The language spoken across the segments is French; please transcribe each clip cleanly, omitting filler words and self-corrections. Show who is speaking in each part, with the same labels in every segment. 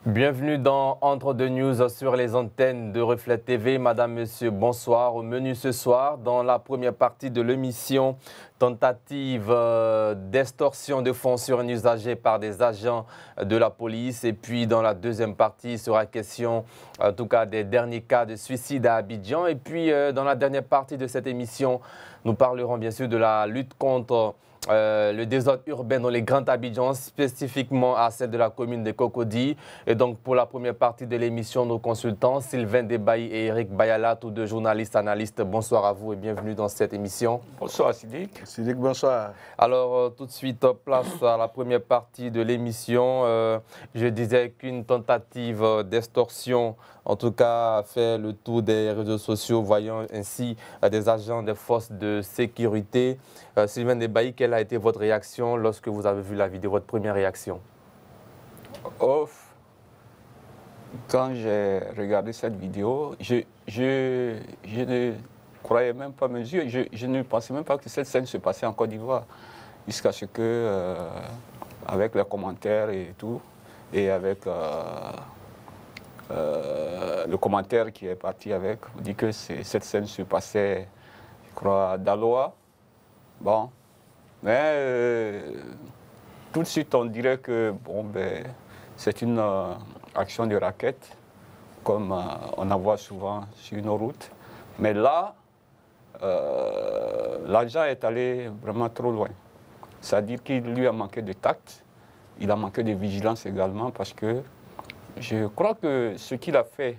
Speaker 1: Bienvenue dans Entre deux News sur les antennes de Reflet TV. Madame, Monsieur, bonsoir. Au menu ce soir, dans la première partie de l'émission, tentative d'extorsion de fonds sur un usager par des agents de la police. Et puis dans la deuxième partie, il sera question en tout cas des derniers cas de suicide à Abidjan. Et puis dans la dernière partie de cette émission, nous parlerons bien sûr de la lutte contre le désordre urbain dans les grands Abidjan, spécifiquement à celle de la commune de Cocody. Et donc, pour la première partie de l'émission, nos consultants, Sylvain Debaï et Eric Bayala, tous deux journalistes, analystes, bonsoir à vous et bienvenue dans cette émission.
Speaker 2: Bonsoir Sidik.
Speaker 3: Sidik, bonsoir.
Speaker 1: Alors, tout de suite, place à la première partie de l'émission. Je disais qu'une tentative d'extorsion, en tout cas, a fait le tour des réseaux sociaux, voyant ainsi des agents des forces de sécurité. Sylvain Debaï, quelle a été votre réaction lorsque vous avez vu la vidéo, votre première réaction?
Speaker 2: Quand j'ai regardé cette vidéo, je ne croyais même pas mes yeux. Je ne pensais même pas que cette scène se passait en Côte d'Ivoire. Jusqu'à ce que, avec les commentaires et tout, et avec le commentaire qui est parti avec, on dit que cette scène se passait, je crois, à Daloa. Bon, mais tout de suite on dirait que bon, c'est une action de raquette, comme on en voit souvent sur nos routes. Mais là, l'agent est allé vraiment trop loin. C'est-à-dire qu'il lui a manqué de tact, il a manqué de vigilance également, parce que je crois que ce qu'il a fait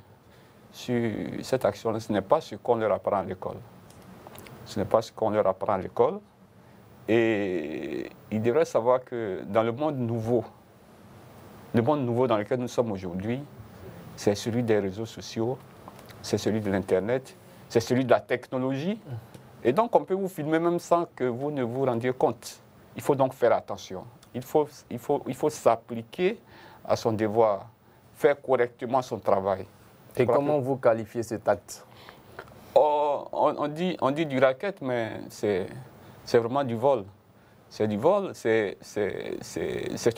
Speaker 2: sur cette action-là, ce n'est pas ce qu'on leur apprend à l'école. Ce n'est pas ce qu'on leur apprend à l'école. Et il devrait savoir que dans le monde nouveau dans lequel nous sommes aujourd'hui, c'est celui des réseaux sociaux, c'est celui de l'Internet, c'est celui de la technologie. Et donc, on peut vous filmer même sans que vous ne vous rendiez compte. Il faut donc faire attention. Il faut s'appliquer à son devoir, faire correctement son travail.
Speaker 1: Et comment vous qualifiez cet acte?
Speaker 2: On dit du racket, mais c'est vraiment du vol. C'est du vol, c'est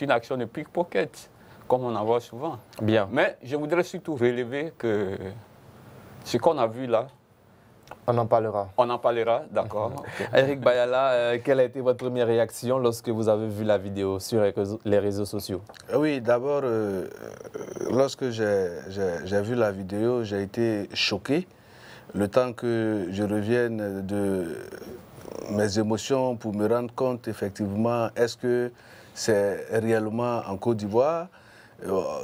Speaker 2: une action de pickpocket, comme on en voit souvent.
Speaker 1: Bien.
Speaker 2: Mais je voudrais surtout relever que ce qu'on a vu là...
Speaker 1: On en parlera.
Speaker 2: On en parlera, d'accord. Okay.
Speaker 1: Eric Bayala, quelle a été votre première réaction lorsque vous avez vu la vidéo sur les réseaux sociaux?
Speaker 3: Oui, d'abord, lorsque j'ai vu la vidéo, j'ai été choqué. Le temps que je revienne de mes émotions pour me rendre compte, effectivement, est-ce que c'est réellement en Côte d'Ivoire?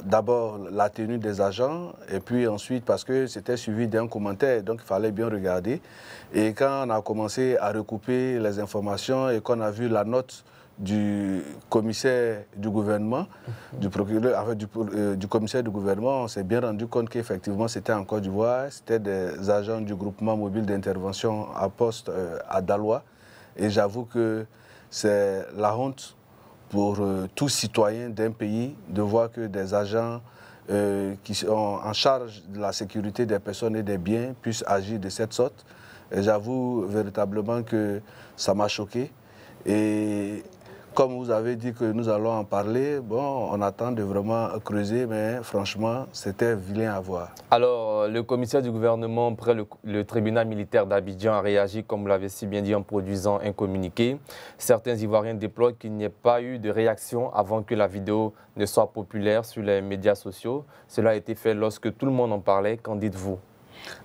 Speaker 3: D'abord, la tenue des agents, et puis ensuite, parce que c'était suivi d'un commentaire, donc il fallait bien regarder. Et quand on a commencé à recouper les informations et qu'on a vu la note du commissaire du gouvernement, du procureur, du commissaire du gouvernement, on s'est bien rendu compte qu'effectivement c'était en Côte d'Ivoire, c'était des agents du groupement mobile d'intervention à poste à Daloa. Et j'avoue que c'est la honte pour tout citoyen d'un pays de voir que des agents qui sont en charge de la sécurité des personnes et des biens puissent agir de cette sorte. Et j'avoue véritablement que ça m'a choqué. Et comme vous avez dit que nous allons en parler, bon, on attend de vraiment creuser, mais franchement, c'était vilain à voir.
Speaker 1: Alors, le commissaire du gouvernement près le tribunal militaire d'Abidjan a réagi, comme vous l'avez si bien dit, en produisant un communiqué. Certains Ivoiriens déplorent qu'il n'y ait pas eu de réaction avant que la vidéo ne soit populaire sur les médias sociaux. Cela a été fait lorsque tout le monde en parlait. Qu'en dites-vous?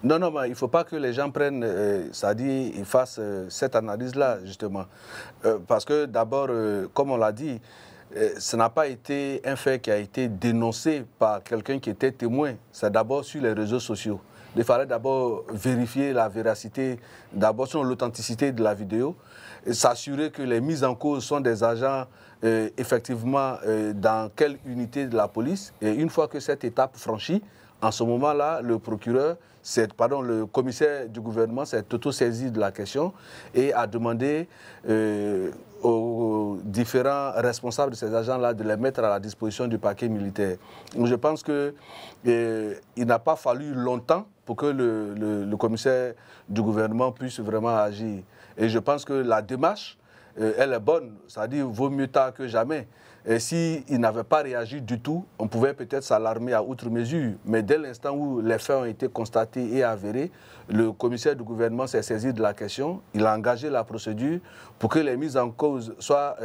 Speaker 3: Non, non, mais il ne faut pas que les gens prennent, c'est-à-dire ils fassent cette analyse-là, justement. Parce que d'abord, comme on l'a dit, ce n'a pas été un fait qui a été dénoncé par quelqu'un qui était témoin. C'est d'abord sur les réseaux sociaux. Il fallait d'abord vérifier la véracité, d'abord sur l'authenticité de la vidéo, s'assurer que les mises en cause sont des agents effectivement dans quelle unité de la police. Et une fois que cette étape franchie, en ce moment-là, le commissaire du gouvernement s'est auto-saisi de la question et a demandé aux différents responsables de ces agents-là de les mettre à la disposition du parquet militaire. Donc je pense qu'il n'a pas fallu longtemps pour que le commissaire du gouvernement puisse vraiment agir. Et je pense que la démarche, elle est bonne, c'est-à-dire vaut mieux tard que jamais. s'il n'avait pas réagi du tout, on pouvait peut-être s'alarmer à outre mesure. Mais dès l'instant où les faits ont été constatés et avérés, le commissaire du gouvernement s'est saisi de la question. Il a engagé la procédure pour que les mises en cause soient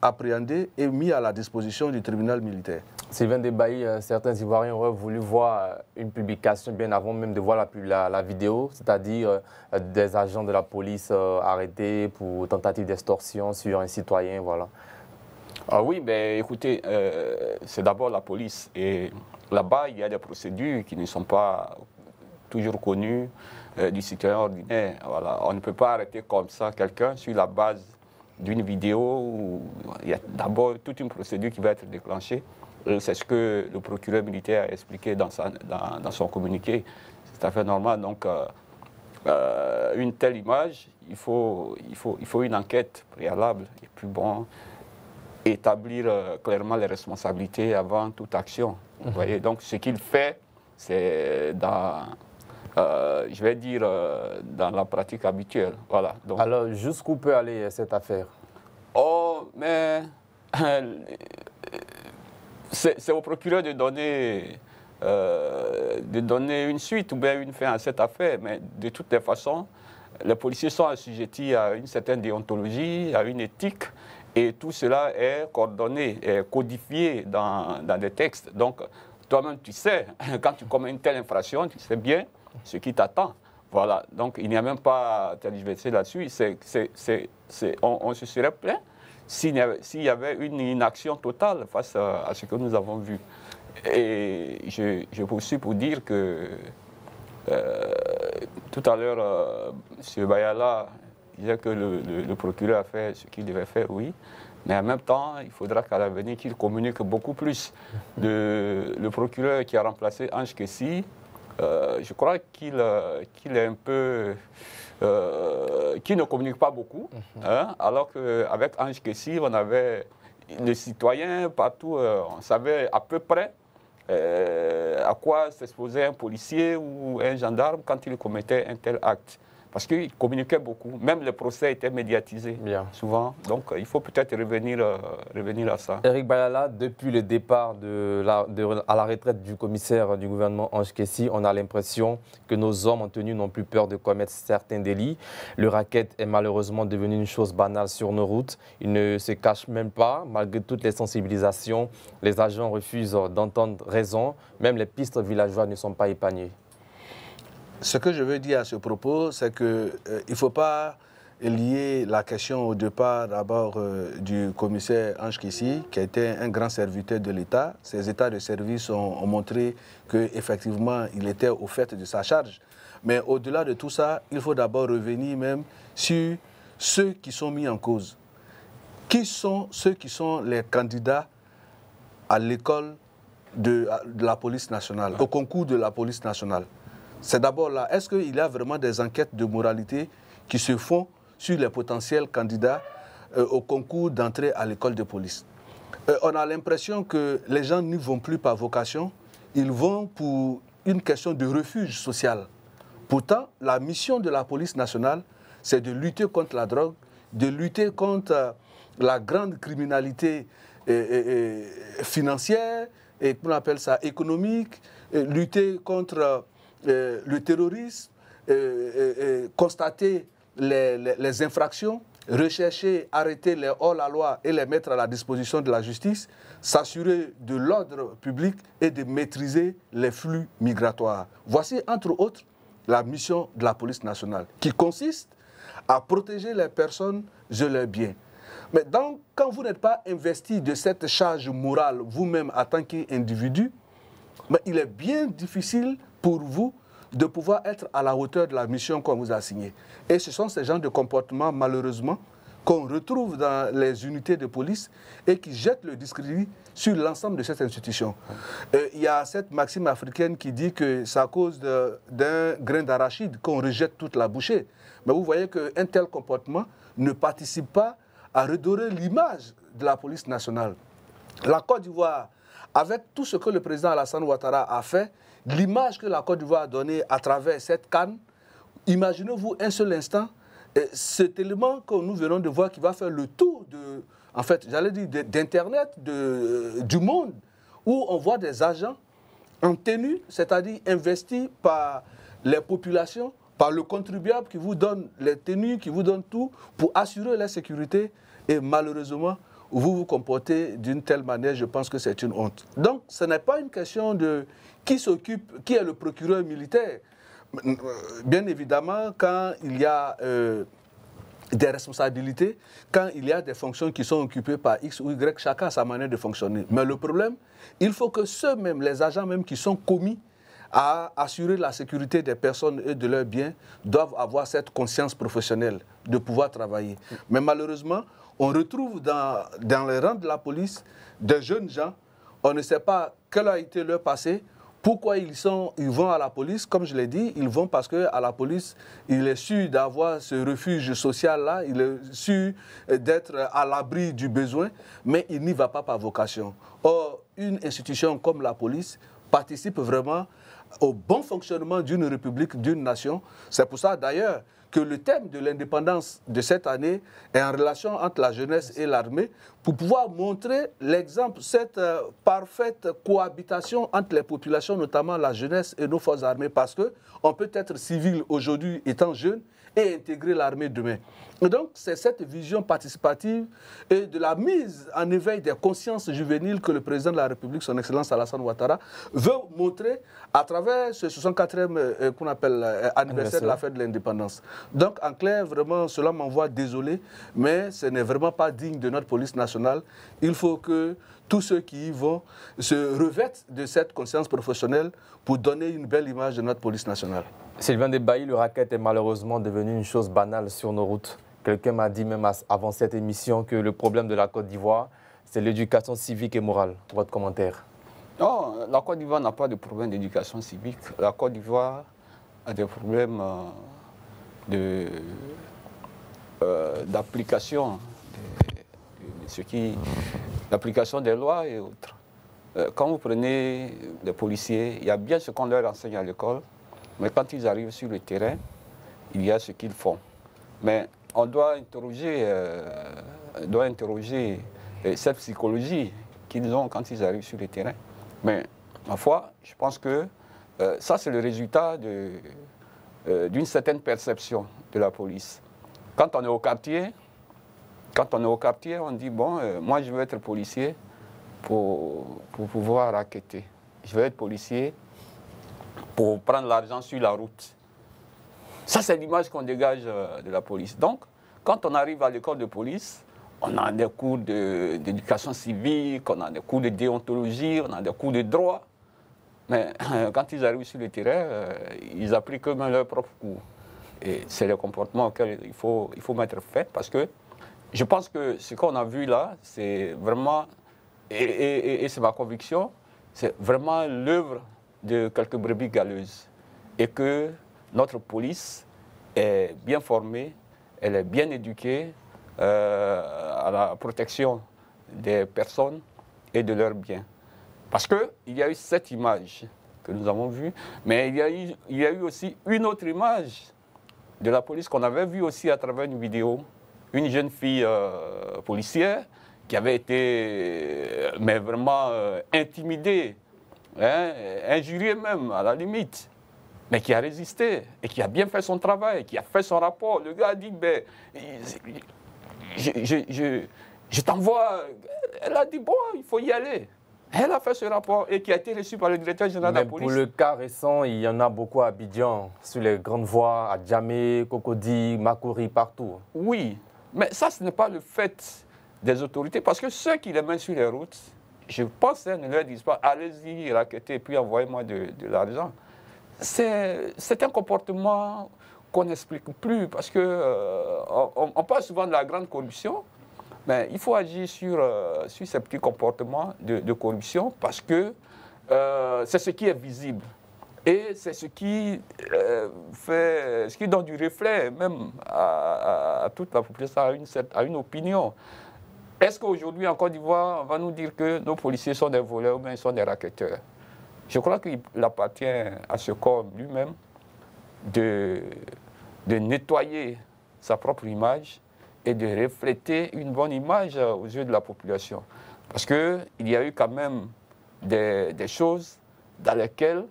Speaker 3: appréhendées et mises à la disposition du tribunal militaire.
Speaker 1: Sylvain Debailly, certains Ivoiriens auraient voulu voir une publication bien avant même de voir la vidéo, c'est-à-dire des agents de la police arrêtés pour tentative d'extorsion sur un citoyen, voilà.
Speaker 2: Ah oui, ben écoutez, c'est d'abord la police. Et là-bas, il y a des procédures qui ne sont pas toujours connues du citoyen ordinaire. Voilà. On ne peut pas arrêter comme ça quelqu'un sur la base d'une vidéo où il y a d'abord toute une procédure qui va être déclenchée. C'est ce que le procureur militaire a expliqué dans son communiqué. C'est tout à fait normal. Donc, une telle image, il faut une enquête préalable. Et puis bon, établir clairement les responsabilités avant toute action. Vous voyez, donc ce qu'il fait, c'est dans, je vais dire, dans la pratique habituelle. Voilà. Donc,
Speaker 1: alors, jusqu'où peut aller cette affaire?
Speaker 2: Oh, mais c'est au procureur de donner une suite ou bien une fin à cette affaire. Mais de toutes les façons, les policiers sont assujettis à une certaine déontologie, à une éthique. Et tout cela est coordonné, est codifié dans des textes. Donc, toi-même, tu sais, quand tu commets une telle infraction, tu sais bien ce qui t'attend. Voilà. Donc, il n'y a même pas à tergiverser là-dessus. On se serait plaint s'il y avait une inaction totale face à ce que nous avons vu. Et je poursuis pour dire que tout à l'heure, M. Bayala disait que le procureur a fait ce qu'il devait faire, oui. Mais en même temps, il faudra qu'à l'avenir qu'il communique beaucoup plus. Le procureur qui a remplacé Ange Kessi, je crois qu'il est un peu... qui ne communique pas beaucoup, hein, alors qu'avec Ange Kessi, on avait les citoyens partout, on savait à peu près à quoi s'exposait un policier ou un gendarme quand il commettait un tel acte. Parce qu'il communiquait beaucoup. Même les procès étaient médiatisés, souvent. Donc, il faut peut-être revenir à ça.
Speaker 1: Eric Bayala, depuis le départ à la retraite du commissaire du gouvernement Ange Kessi, on a l'impression que nos hommes en tenue n'ont plus peur de commettre certains délits. Le racket est malheureusement devenu une chose banale sur nos routes. Il ne se cache même pas, malgré toutes les sensibilisations. Les agents refusent d'entendre raison. Même les pistes villageoises ne sont pas épargnées.
Speaker 3: Ce que je veux dire à ce propos, c'est qu'il ne faut pas lier la question au départ d'abord du commissaire Ange Kessi, qui a été un grand serviteur de l'État. Ses états de service ont montré qu'effectivement, il était au fait de sa charge. Mais au-delà de tout ça, il faut d'abord revenir même sur ceux qui sont mis en cause. Qui sont ceux qui sont les candidats à l'école de la police nationale, au concours de la police nationale? C'est d'abord là, est-ce qu'il y a vraiment des enquêtes de moralité qui se font sur les potentiels candidats au concours d'entrée à l'école de police? On a l'impression que les gens n'y vont plus par vocation, ils vont pour une question de refuge social. Pourtant, la mission de la police nationale, c'est de lutter contre la drogue, de lutter contre la grande criminalité financière, et qu'on appelle ça économique, lutter contre le terrorisme, constater les infractions, rechercher, arrêter les hors-la-loi et les mettre à la disposition de la justice, s'assurer de l'ordre public et de maîtriser les flux migratoires. Voici, entre autres, la mission de la police nationale, qui consiste à protéger les personnes et leurs biens. Mais quand vous n'êtes pas investi de cette charge morale vous-même en tant qu'individu, mais il est bien difficile pour vous de pouvoir être à la hauteur de la mission qu'on vous a assignée. Et ce sont ces genres de comportements, malheureusement, qu'on retrouve dans les unités de police et qui jettent le discrédit sur l'ensemble de cette institution. Il y a cette maxime africaine qui dit que c'est à cause d'un grain d'arachide qu'on rejette toute la bouchée. Mais vous voyez qu'un tel comportement ne participe pas à redorer l'image de la police nationale. La Côte d'Ivoire, avec tout ce que le président Alassane Ouattara a fait, l'image que la Côte d'Ivoire a donnée à travers cette CAN, imaginez-vous un seul instant cet élément que nous venons de voir qui va faire le tour en fait, j'allais dire d'Internet, du monde, où on voit des agents en tenue, c'est-à-dire investis par les populations, par le contribuable qui vous donne les tenues, qui vous donne tout pour assurer la sécurité. Et malheureusement, vous vous comportez d'une telle manière, je pense que c'est une honte. Donc, ce n'est pas une question de qui s'occupe, qui est le procureur militaire. Bien évidemment, quand il y a des responsabilités, quand il y a des fonctions qui sont occupées par X ou Y, chacun a sa manière de fonctionner. Mais le problème, il faut que ceux-mêmes, les agents même qui sont commis à assurer la sécurité des personnes et de leurs biens, doivent avoir cette conscience professionnelle de pouvoir travailler. Mais malheureusement, on retrouve dans les rangs de la police des jeunes gens, on ne sait pas quel a été leur passé. Pourquoi ils vont à la police? Comme je l'ai dit, ils vont parce qu'à la police, il est sûr d'avoir ce refuge social-là, il est sûr d'être à l'abri du besoin, mais il n'y va pas par vocation. Or, une institution comme la police participe vraiment au bon fonctionnement d'une république, d'une nation. C'est pour ça d'ailleurs que le thème de l'indépendance de cette année est en relation entre la jeunesse et l'armée pour pouvoir montrer l'exemple, cette parfaite cohabitation entre les populations, notamment la jeunesse et nos forces armées, parce qu'on peut être civil aujourd'hui étant jeune et intégrer l'armée demain. Et donc, c'est cette vision participative et de la mise en éveil des consciences juvéniles que le président de la République, son Excellence Alassane Ouattara, veut montrer à travers ce 64e qu'on appelle anniversaire de la fête de l'indépendance. Donc, en clair, vraiment, cela m'envoie désolé, mais ce n'est vraiment pas digne de notre police nationale. Il faut que tous ceux qui y vont se revêtent de cette conscience professionnelle pour donner une belle image de notre police nationale.
Speaker 1: Sylvain Debailly, le racket est malheureusement devenu une chose banale sur nos routes. Quelqu'un m'a dit même avant cette émission que le problème de la Côte d'Ivoire, c'est l'éducation civique et morale. Votre commentaire?
Speaker 2: Non, la Côte d'Ivoire n'a pas de problème d'éducation civique. La Côte d'Ivoire a des problèmes d'application l'application des lois et autres. Quand vous prenez les policiers, il y a bien ce qu'on leur enseigne à l'école, mais quand ils arrivent sur le terrain, il y a ce qu'ils font. Mais on doit interroger cette psychologie qu'ils ont quand ils arrivent sur le terrain. Mais, ma foi, je pense que ça, c'est le résultat d'une certaine perception de la police. Quand on est au quartier, on dit, bon, moi, je veux être policier pour pouvoir racketter. Je veux être policier pour prendre l'argent sur la route. Ça, c'est l'image qu'on dégage de la police. Donc, quand on arrive à l'école de police, on a des cours d'éducation civique, on a des cours de déontologie, on a des cours de droit. Mais quand ils arrivent sur le terrain, ils appliquent eux-mêmes leurs propres cours. Et c'est le comportement auquel il faut mettre fin, parce que je pense que ce qu'on a vu là, c'est vraiment, et c'est ma conviction, c'est vraiment l'œuvre de quelques brebis galeuses. Et que notre police est bien formée, elle est bien éduquée à la protection des personnes et de leurs biens. Parce qu'il y a eu cette image que nous avons vue, mais il y a eu aussi une autre image de la police qu'on avait vue aussi à travers une vidéo. Une jeune fille policière qui avait été mais vraiment intimidée, hein, injuriée même à la limite, mais qui a résisté et qui a bien fait son travail, qui a fait son rapport. Le gars a dit, ben, je t'envoie. Elle a dit, bon, il faut y aller. Elle a fait ce rapport et qui a été reçu par le directeur général de la police.
Speaker 1: Pour le cas récent, il y en a beaucoup à Abidjan, sur les grandes voies, à Djamé, Cocody, Makori, partout.
Speaker 2: Oui, mais ça, ce n'est pas le fait des autorités, parce que ceux qui les mettent sur les routes, je pense qu'ils ne leur disent pas, allez-y, rackettez, puis envoyez-moi de l'argent. C'est un comportement qu'on n'explique plus, parce qu'on parle souvent de la grande corruption, mais il faut agir sur ces petits comportements de corruption, parce que c'est ce qui est visible. Et c'est ce qui donne du reflet même à toute la population, à une opinion. Est-ce qu'aujourd'hui, en Côte d'Ivoire, on va nous dire que nos policiers sont des voleurs ou bien ils sont des racketteurs? Je crois qu'il appartient à ce corps lui-même de nettoyer sa propre image et de refléter une bonne image aux yeux de la population. Parce qu'il y a eu quand même des choses dans lesquelles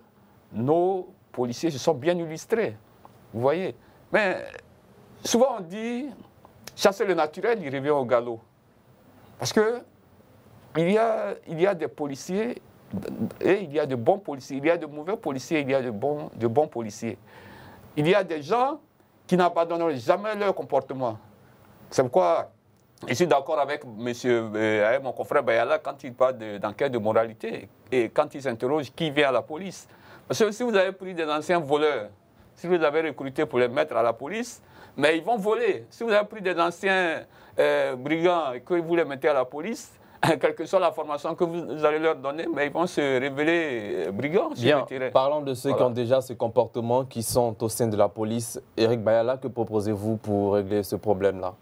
Speaker 2: nos policiers se sont bien illustrés. Vous voyez? Mais souvent on dit, chasser le naturel, il revient au galop. Parce que il y a des policiers et il y a de bons policiers. Il y a de mauvais policiers, il y a de bons policiers. Il y a des gens qui n'abandonneront jamais leur comportement. C'est pourquoi je suis d'accord avec mon confrère Bayala quand il parle d'enquête de moralité et quand il s'interroge qui vient à la police. Parce que si vous avez pris des anciens voleurs, si vous les avez recrutés pour les mettre à la police, mais ils vont voler. Si vous avez pris des anciens brigands et que vous les mettez à la police, quelle que soit la formation que vous allez leur donner, mais ils vont se révéler brigands sur le terrain.
Speaker 1: Parlons de ceux qui ont déjà ce comportement, qui sont au sein de la police. Eric Bayala, que proposez-vous pour régler ce problème-là?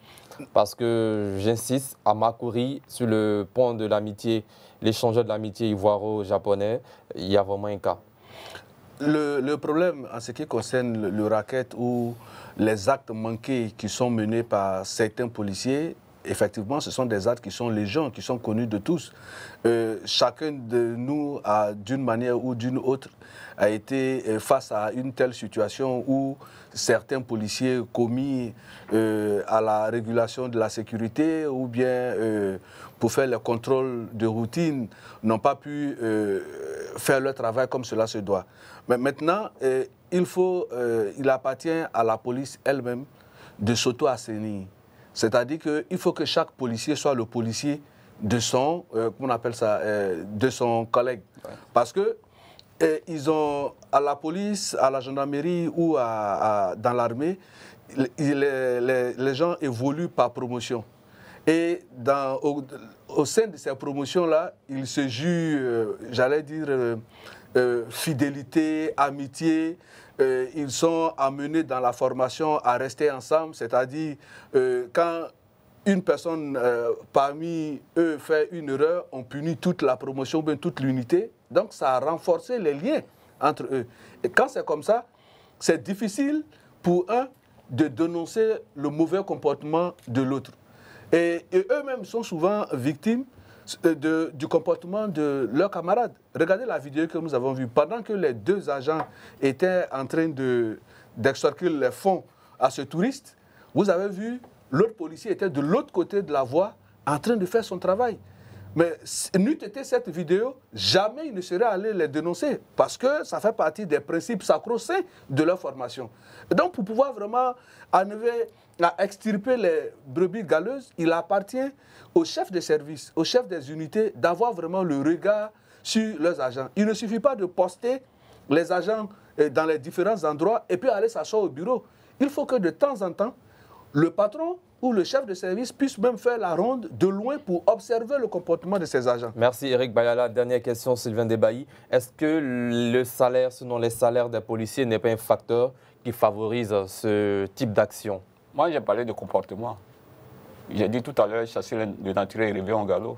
Speaker 1: Parce que j'insiste, à Makuri, sur le pont de l'amitié, l'échangeur de l'amitié ivoiro-japonais, il y a vraiment un cas.
Speaker 3: Le problème en ce qui concerne le racket ou les actes manqués qui sont menés par certains policiers, effectivement, ce sont des actes qui sont légion, qui sont connus de tous. Chacun de nous, d'une manière ou d'une autre, a été face à une telle situation où certains policiers commis à la régulation de la sécurité ou bien pour faire les contrôles de routine n'ont pas pu faire leur travail comme cela se doit. Mais maintenant, il appartient à la police elle-même de s'auto-assainir. C'est-à-dire qu'il faut que chaque policier soit le policier de son, comment on appelle ça, de son collègue. Ouais. Parce que ils ont, à la police, à la gendarmerie ou dans l'armée, les gens évoluent par promotion. Et au sein de ces promotions-là, ils se jurent, j'allais dire, fidélité, amitié. Ils sont amenés dans la formation à rester ensemble, c'est-à-dire quand une personne parmi eux fait une erreur, on punit toute la promotion, bien toute l'unité. Donc ça a renforcé les liens entre eux. Et quand c'est comme ça, c'est difficile pour un de dénoncer le mauvais comportement de l'autre. Et eux-mêmes sont souvent victimes du comportement de leurs camarades. Regardez la vidéo que nous avons vue. Pendant que les deux agents étaient en train d'extorquer les fonds à ce touriste, vous avez vu l'autre policier était de l'autre côté de la voie en train de faire son travail. Mais n'eût été cette vidéo, jamais ils ne seraient allés les dénoncer parce que ça fait partie des principes sacro-saints de leur formation. Et donc pour pouvoir vraiment enlever, extirper les brebis galeuses, il appartient aux chefs de service, aux chefs des unités d'avoir vraiment le regard sur leurs agents. Il ne suffit pas de poster les agents dans les différents endroits et puis aller s'asseoir au bureau. Il faut que de temps en temps, le patron ou le chef de service puisse même faire la ronde de loin pour observer le comportement de ses agents.
Speaker 1: Merci Eric Bayala. Dernière question, Sylvain Debailly. Est-ce que le salaire, selon les salaires des policiers, n'est pas un facteur qui favorise ce type d'action?
Speaker 2: Moi, j'ai parlé de comportement. J'ai dit tout à l'heure, chasser le naturel et revient au galop.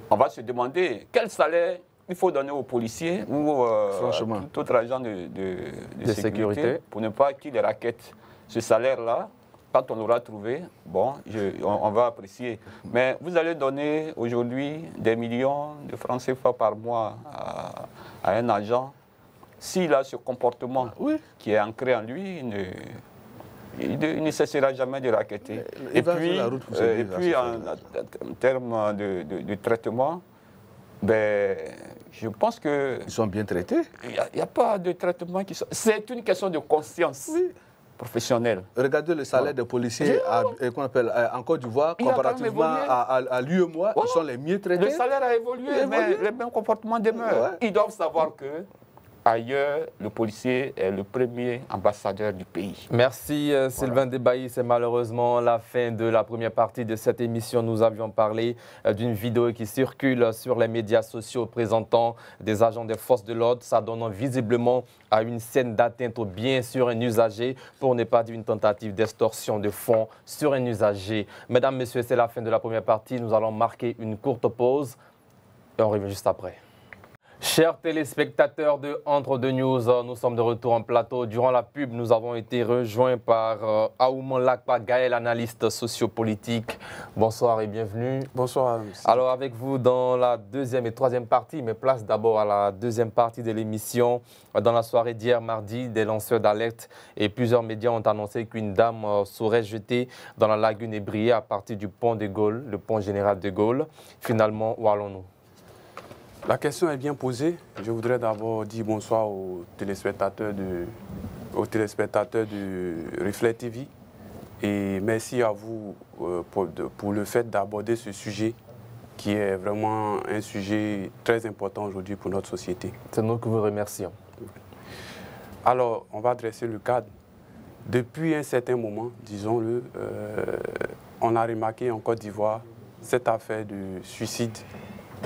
Speaker 2: On va se demander quel salaire il faut donner aux policiers ou tout autre agent de sécurité pour ne pas qu'il les raquette. Ce salaire-là, quand on l'aura trouvé, bon, on va apprécier. Mais vous allez donner aujourd'hui des millions de francs CFA par mois à un agent. S'il a ce comportement qui est ancré en lui, il ne cessera jamais de raquetter. Et puis en termes de traitement, ben, je pense que...
Speaker 3: Ils sont bien traités.
Speaker 2: Il n'y a pas de traitement qui... C'est une question de conscience. Professionnel.
Speaker 3: Regardez le salaire des policiers en Côte d'Ivoire, comparativement à l'UEMOA, ils sont les mieux traités.
Speaker 2: Le salaire a évolué, mais les mêmes comportements demeurent. Ils doivent savoir que ailleurs, le policier est le premier ambassadeur du pays.
Speaker 1: Merci Sylvain Debailly. C'est malheureusement la fin de la première partie de cette émission. Nous avions parlé d'une vidéo qui circule sur les médias sociaux présentant des agents des forces de l'ordre s'adonnant visiblement à une scène d'atteinte au bien sur un usager, pour ne pas dire une tentative d'extorsion de fonds sur un usager. Mesdames, Messieurs, c'est la fin de la première partie. Nous allons marquer une courte pause et on revient juste après. Chers téléspectateurs de Entre deux News, nous sommes de retour en plateau. Durant la pub, nous avons été rejoints par Aouman Lakpa Gaël, analyste sociopolitique. Bonsoir et bienvenue.
Speaker 4: Bonsoir.
Speaker 1: Alors avec vous dans la deuxième et troisième partie, mais place d'abord à la deuxième partie de l'émission. Dans la soirée d'hier mardi, des lanceurs d'alerte et plusieurs médias ont annoncé qu'une dame serait jetée dans la lagune ébriée à partir du pont de Gaulle, le pont général de Gaulle. Finalement, où allons-nous?
Speaker 4: La question est bien posée. Je voudrais d'abord dire bonsoir aux téléspectateurs de Reflet TV et merci à vous pour le fait d'aborder ce sujet qui est vraiment un sujet très important aujourd'hui pour notre société.
Speaker 1: C'est nous que vous remercions.
Speaker 4: Alors, on va dresser le cadre. Depuis un certain moment, disons-le, on a remarqué en Côte d'Ivoire cette affaire de suicide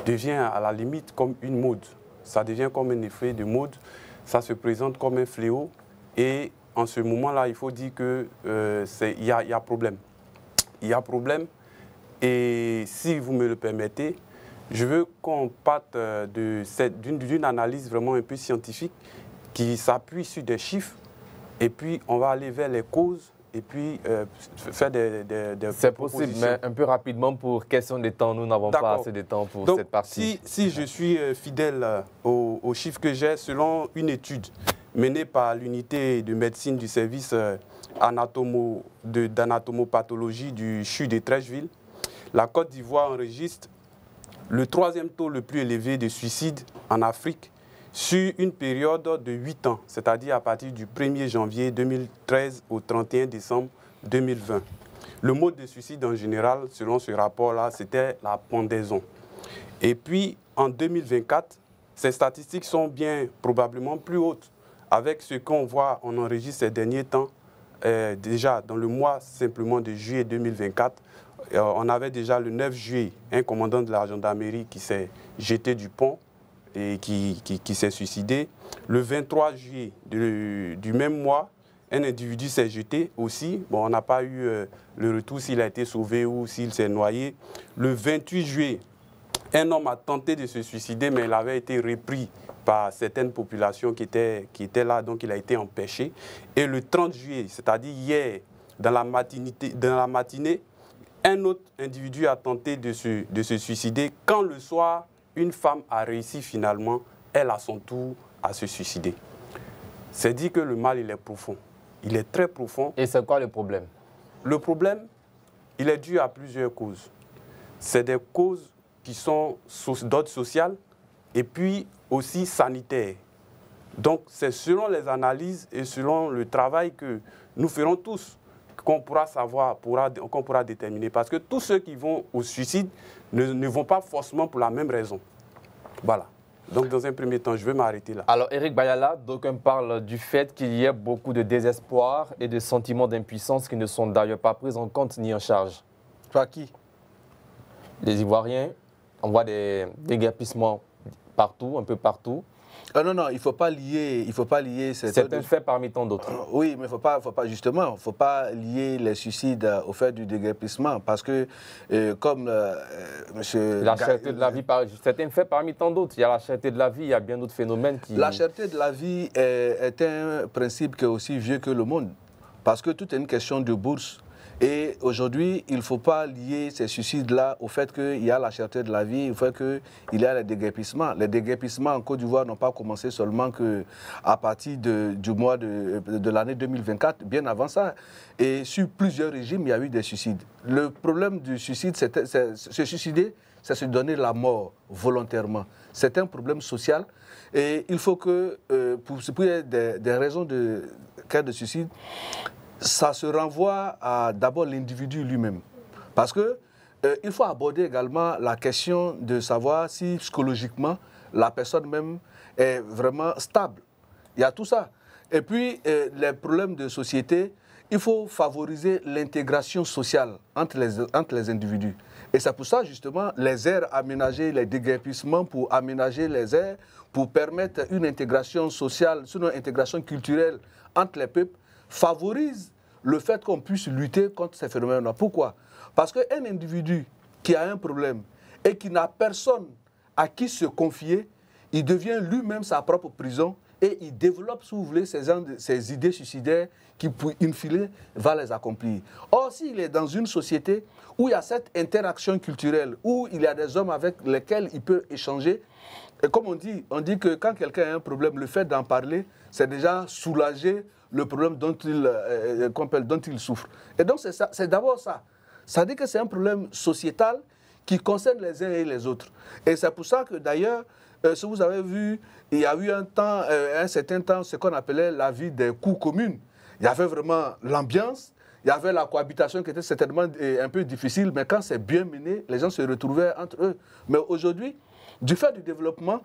Speaker 4: devient à la limite comme une mode. Ça devient comme un effet de mode, ça se présente comme un fléau et en ce moment-là, il faut dire qu'il y a problème. Il y a problème et si vous me le permettez, je veux qu'on parte d'une analyse vraiment un peu scientifique qui s'appuie sur des chiffres et puis on va aller vers les causes et puis faire des
Speaker 1: c'est possible, mais un peu rapidement pour question de temps. Nous n'avons pas assez de temps pour
Speaker 4: donc,
Speaker 1: cette partie.
Speaker 4: Si je suis fidèle aux chiffres que j'ai, selon une étude menée par l'unité de médecine du service d'anatomopathologie du CHU de Treichville, la Côte d'Ivoire enregistre le troisième taux le plus élevé de suicide en Afrique sur une période de 8 ans, c'est-à-dire à partir du 1er janvier 2013 au 31 décembre 2020. Le mode de suicide en général, selon ce rapport-là, c'était la pendaison. Et puis, en 2024, ces statistiques sont bien probablement plus hautes. Avec ce qu'on voit, on enregistre ces derniers temps, déjà dans le mois simplement de juillet 2024, on avait déjà le 9 juillet un commandant de la gendarmerie qui s'est jeté du pont et qui s'est suicidé. Le 23 juillet du même mois, un individu s'est jeté aussi. Bon, on n'a pas eu le retour s'il a été sauvé ou s'il s'est noyé. Le 28 juillet, un homme a tenté de se suicider, mais il avait été repris par certaines populations qui étaient là, donc il a été empêché. Et le 30 juillet, c'est-à-dire hier, dans la matinée, un autre individu a tenté de se suicider quand le soir, une femme a réussi finalement, elle à son tour, à se suicider. C'est dit que le mal, il est profond. Il est très profond.
Speaker 1: Et c'est quoi le problème?
Speaker 4: Le problème, il est dû à plusieurs causes. C'est des causes qui sont d'ordre social et puis aussi sanitaire. Donc, c'est selon les analyses et selon le travail que nous ferons tous qu'on pourra savoir, qu'on pourra déterminer. Parce que tous ceux qui vont au suicide ne vont pas forcément pour la même raison. Voilà. Donc, dans un premier temps, je vais m'arrêter là.
Speaker 1: Alors, Eric Bayala, d'aucuns parlent du fait qu'il y ait beaucoup de désespoir et de sentiments d'impuissance qui ne sont d'ailleurs pas pris en compte ni en charge.
Speaker 3: Par qui?
Speaker 1: Les Ivoiriens, on voit des déguerpissements partout, un peu partout.
Speaker 3: Non, il ne faut pas lier.
Speaker 1: C'est un fait parmi tant d'autres.
Speaker 3: Oui, mais il ne faut pas lier les suicides au fait du déguerpissement. Parce que, comme monsieur.
Speaker 1: La cherté de la vie, c'est un fait parmi tant d'autres. Il y a la cherté de la vie, il y a bien d'autres phénomènes qui.
Speaker 3: La cherté de la vie est un principe qui est aussi vieux que le monde. Parce que tout est une question de bourse. Et aujourd'hui, il ne faut pas lier ces suicides-là au fait qu'il y a la cherté de la vie, au fait qu'il y a les déguerpissements. Les déguerpissements en Côte d'Ivoire n'ont pas commencé seulement qu'à partir du mois de l'année 2024, bien avant ça. Et sur plusieurs régimes, il y a eu des suicides. Le problème du suicide, c'est se suicider, c'est se donner la mort volontairement. C'est un problème social. Et il faut que, pour des raisons de cas de suicide, ça se renvoie à d'abord l'individu lui-même. Parce qu'il faut aborder également la question de savoir si psychologiquement la personne même est vraiment stable. Il y a tout ça. Et puis, les problèmes de société, il faut favoriser l'intégration sociale entre les individus. Et c'est pour ça, justement, les aires aménagées, les déguerpissements pour aménager les aires, pour permettre une intégration sociale, sinon une intégration culturelle entre les peuples, favorise le fait qu'on puisse lutter contre ces phénomènes-là. Pourquoi? Parce qu'un individu qui a un problème et qui n'a personne à qui se confier, il devient lui-même sa propre prison et il développe, si vous voulez, ses idées suicidaires qui, in fine, va les accomplir. Or, s'il est dans une société où il y a cette interaction culturelle, où il y a des hommes avec lesquels il peut échanger, et comme on dit que quand quelqu'un a un problème, le fait d'en parler, c'est déjà soulager le problème dont il souffre. Et donc, c'est d'abord ça. Ça dit que c'est un problème sociétal qui concerne les uns et les autres. Et c'est pour ça que, d'ailleurs, si vous avez vu, il y a eu un certain temps, ce qu'on appelait la vie des coups communes. Il y avait vraiment l'ambiance, il y avait la cohabitation qui était certainement un peu difficile, mais quand c'est bien mené, les gens se retrouvaient entre eux. Mais aujourd'hui, du fait du développement,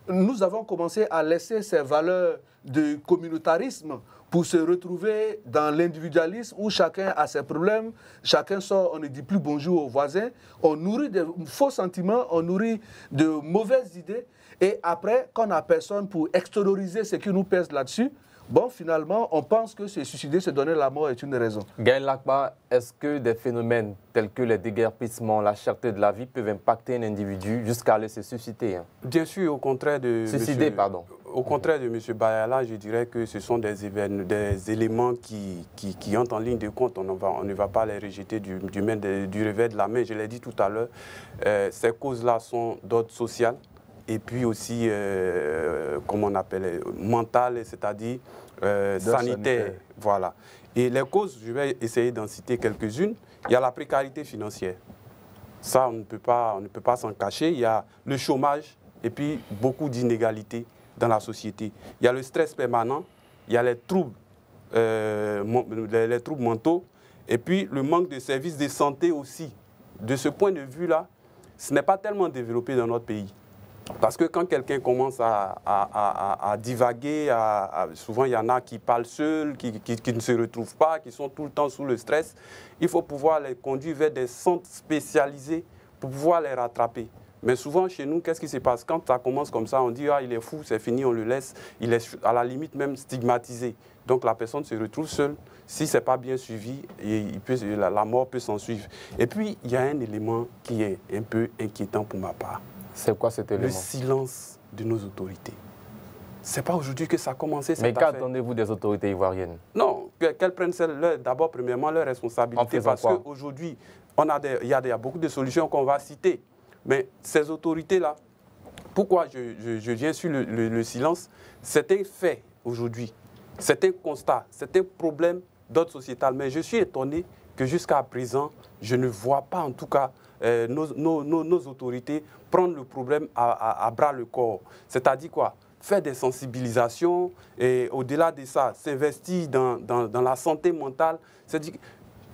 Speaker 3: nous avons commencé à laisser ces valeurs de communautarisme pour se retrouver dans l'individualisme où chacun a ses problèmes, chacun sort, on ne dit plus bonjour aux voisins, on nourrit de faux sentiments, on nourrit de mauvaises idées, et après, quand on n'a personne pour extérioriser ce qui nous pèse là-dessus, bon, finalement, on pense que se suicider, se donner la mort est une raison.
Speaker 1: Gaël Lakba, est-ce que des phénomènes tels que les déguerpissements, la cherté de la vie peuvent impacter un individu jusqu'à aller se suicider, hein?
Speaker 4: Bien sûr, au contraire de...
Speaker 1: Suicider, pardon.
Speaker 4: Au contraire de M. Bayala, je dirais que ce sont des éléments qui entrent en ligne de compte. On ne va pas les rejeter du revers de la main. Je l'ai dit tout à l'heure, ces causes-là sont d'ordre social. Et puis aussi, comment on appelle, mental, c'est-à-dire sanitaire. Voilà. Et les causes, je vais essayer d'en citer quelques-unes. Il y a la précarité financière. Ça, on ne peut pas s'en cacher. Il y a le chômage et puis beaucoup d'inégalités dans la société. Il y a le stress permanent, il y a les troubles mentaux et puis le manque de services de santé aussi. De ce point de vue-là, ce n'est pas tellement développé dans notre pays. Parce que quand quelqu'un commence à divaguer, souvent il y en a qui parlent seuls, qui ne se retrouvent pas, qui sont tout le temps sous le stress, il faut pouvoir les conduire vers des centres spécialisés pour pouvoir les rattraper. Mais souvent chez nous, qu'est-ce qui se passe? Quand ça commence comme ça, on dit « ah, il est fou, c'est fini, on le laisse », il est à la limite même stigmatisé. Donc la personne se retrouve seule. Si ce n'est pas bien suivi, la mort peut s'en suivre. Et puis, il y a un élément qui est un peu inquiétant pour ma part.
Speaker 1: C'est quoi cet élément?
Speaker 4: Le silence de nos autorités. Ce n'est pas aujourd'hui que ça a commencé, cette
Speaker 1: Mais
Speaker 4: affaire.
Speaker 1: qu'attendez-vous des autorités ivoiriennes?
Speaker 4: Non, qu'elles prennent d'abord, premièrement, leurs responsabilités. Parce qu'aujourd'hui, il y a beaucoup de solutions qu'on va citer. Mais ces autorités-là, pourquoi je viens sur le silence? C'est un fait aujourd'hui. C'est un constat, c'est un problème d'ordre sociétal. Mais je suis étonné que jusqu'à présent, je ne vois pas en tout cas nos autorités prendre le problème à bras le corps. C'est-à-dire quoi? Faire des sensibilisations et au-delà de ça, s'investir dans la santé mentale. C'est-à-dire,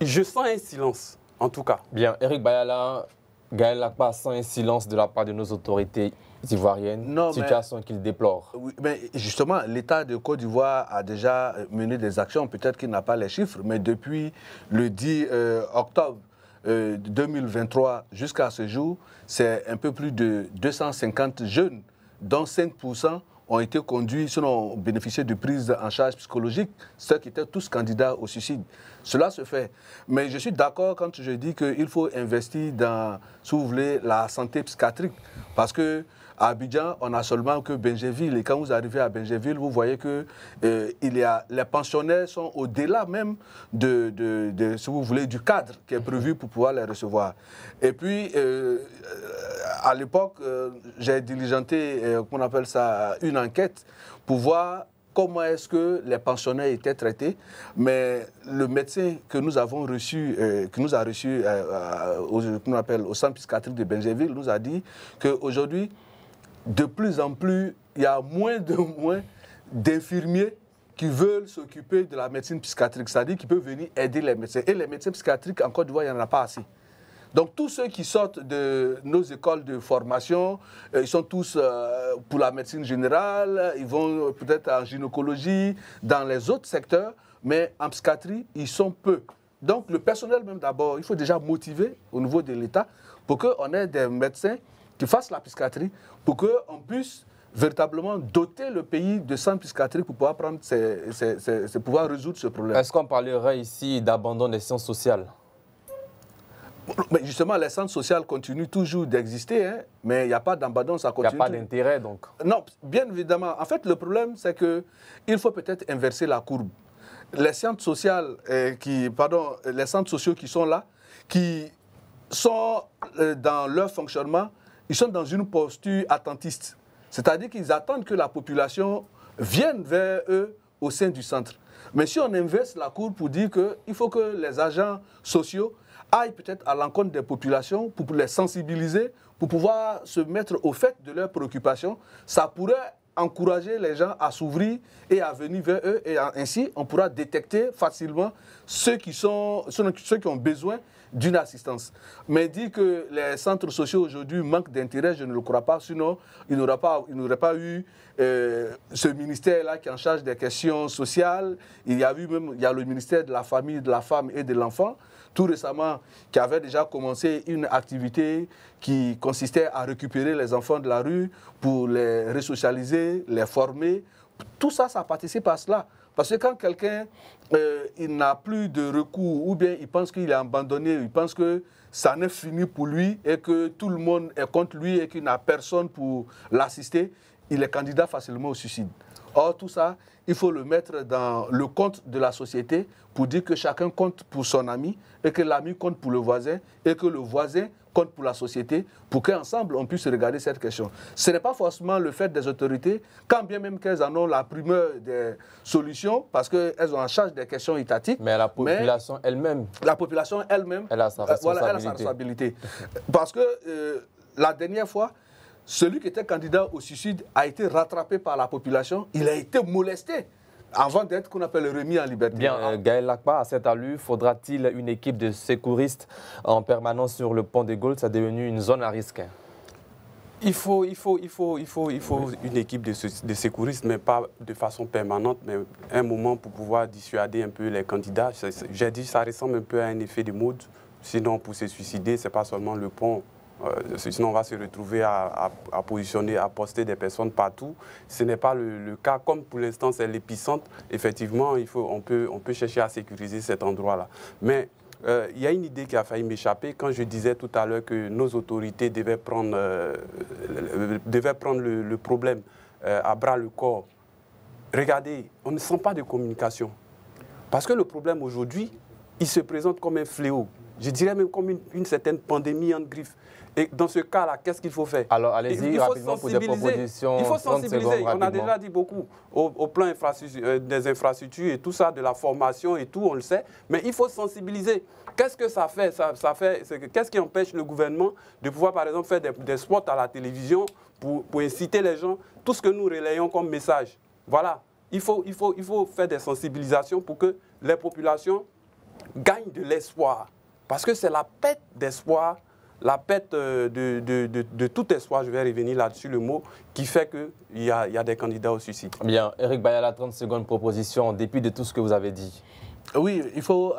Speaker 4: je sens un silence, en tout cas.
Speaker 1: Bien, Eric Bayala, Gaël Lakba sent un silence de la part de nos autorités ivoiriennes, situation qu'il déplore.
Speaker 3: Oui, mais justement, l'État de Côte d'Ivoire a déjà mené des actions, peut-être qu'il n'a pas les chiffres, mais depuis le 10 octobre 2023 jusqu'à ce jour, c'est un peu plus de 250 jeunes, dont 5% ont été conduits, sinon ont bénéficié de prise en charge psychologique, ceux qui étaient tous candidats au suicide. Cela se fait. Mais je suis d'accord quand je dis qu'il faut investir dans, si vous voulez, la santé psychiatrique. Parce que à Abidjan, on n'a seulement que Benjéville. Et quand vous arrivez à Benjéville, vous voyez que les pensionnaires sont au-delà même si vous voulez, du cadre qui est prévu pour pouvoir les recevoir. Et puis, à l'époque, j'ai diligenté, comment on appelle ça, une enquête pour voir comment est-ce que les pensionnaires étaient traités. Mais le médecin que nous avons reçu, au centre psychiatrique de Benjéville, nous a dit qu'aujourd'hui, de plus en plus, il y a moins d'infirmiers qui veulent s'occuper de la médecine psychiatrique, c'est-à-dire qui peuvent venir aider les médecins. Et les médecins psychiatriques, en Côte d'Ivoire, il n'y en a pas assez. Donc tous ceux qui sortent de nos écoles de formation, ils sont tous pour la médecine générale, ils vont peut-être en gynécologie, dans les autres secteurs, mais en psychiatrie, ils sont peu. Donc le personnel même d'abord, il faut déjà motiver au niveau de l'État pour qu'on ait des médecins qui fassent la psychiatrie, pour qu'on puisse véritablement doter le pays de centres psychiatriques pour pouvoir, pouvoir résoudre ce problème.
Speaker 1: Est-ce qu'on parlerait ici d'abandon des sciences sociales?
Speaker 3: Mais justement, les centres sociaux continuent toujours d'exister, hein, mais il n'y a pas d'abandon, ça continue.
Speaker 1: Il n'y a pas d'intérêt, donc.
Speaker 3: Non, bien évidemment. En fait, le problème, c'est qu'il faut peut-être inverser la courbe. Les centres sociaux les centres sociaux qui sont là, qui sont dans leur fonctionnement, ils sont dans une posture attentiste. C'est-à-dire qu'ils attendent que la population vienne vers eux au sein du centre. Mais si on inverse la courbe pour dire qu'il faut que les agents sociaux aillent peut-être à l'encontre des populations pour les sensibiliser, pour pouvoir se mettre au fait de leurs préoccupations, ça pourrait encourager les gens à s'ouvrir et à venir vers eux. Et ainsi, on pourra détecter facilement ceux qui ont besoin d'une assistance. Mais dire que les centres sociaux aujourd'hui manquent d'intérêt, je ne le crois pas. Sinon, il n'aurait pas eu ce ministère-là qui est en charge des questions sociales. Il y a le ministère de la famille, de la femme et de l'enfant, tout récemment, qui avait déjà commencé une activité qui consistait à récupérer les enfants de la rue pour les resocialiser, les former. Tout ça, ça participe à cela. Parce que quand quelqu'un il n'a plus de recours ou bien il pense qu'il est abandonné, il pense que ça n'est fini pour lui et que tout le monde est contre lui et qu'il n'a personne pour l'assister, il est candidat facilement au suicide. Or, tout ça, il faut le mettre dans le compte de la société pour dire que chacun compte pour son ami et que l'ami compte pour le voisin et que le voisin compte pour la société pour qu'ensemble on puisse regarder cette question. Ce n'est pas forcément le fait des autorités, quand bien même qu'elles en ont la primeur des solutions parce qu'elles ont en charge des questions étatiques.
Speaker 1: Mais la population elle-même.
Speaker 3: La population elle-même,
Speaker 1: elle a sa responsabilité.
Speaker 3: Elle a sa responsabilité. Parce que la dernière fois, celui qui était candidat au suicide a été rattrapé par la population, il a été molesté avant d'être qu'on appelle remis en liberté.
Speaker 1: Bien, Gaël Lakpa, à cette allure, faudra-t-il une équipe de secouristes en permanence sur le pont de Gaulle? C'est devenu une zone à risque.
Speaker 4: Il faut une équipe de secouristes, mais pas de façon permanente, mais un moment pour pouvoir dissuader un peu les candidats. J'ai dit ça ressemble un peu à un effet de mode. Sinon, pour se suicider, ce n'est pas seulement le pont. Sinon, on va se retrouver à positionner, à poster des personnes partout. Ce n'est pas le cas. Comme pour l'instant, c'est l'épicentre, effectivement, on peut chercher à sécuriser cet endroit-là. Mais il y a une idée qui a failli m'échapper quand je disais tout à l'heure que nos autorités devaient prendre le problème à bras le corps. Regardez, on ne sent pas de communication. Parce que le problème aujourd'hui, il se présente comme un fléau. Je dirais même comme une certaine pandémie en griffe. Et dans ce cas-là, qu'est-ce qu'il faut faire?
Speaker 1: Alors, allez-y rapidement pour des propositions.
Speaker 4: Il faut sensibiliser. On a déjà dit beaucoup au plan des infrastructures et tout ça, de la formation et tout, on le sait. Mais il faut sensibiliser. Qu'est-ce que ça fait? Qu'est-ce qui empêche le gouvernement de pouvoir, par exemple, faire des spots à la télévision pour inciter les gens? Tout ce que nous relayons comme message. Voilà. Il faut faire des sensibilisations pour que les populations gagnent de l'espoir. Parce que c'est la perte d'espoir, la perte de tout espoir, je vais revenir là-dessus le mot, qui fait qu'il y a des candidats au suicide.
Speaker 1: Bien, Eric Bayala, 30 secondes proposition, en dépit de tout ce que vous avez dit.
Speaker 3: Oui, il faut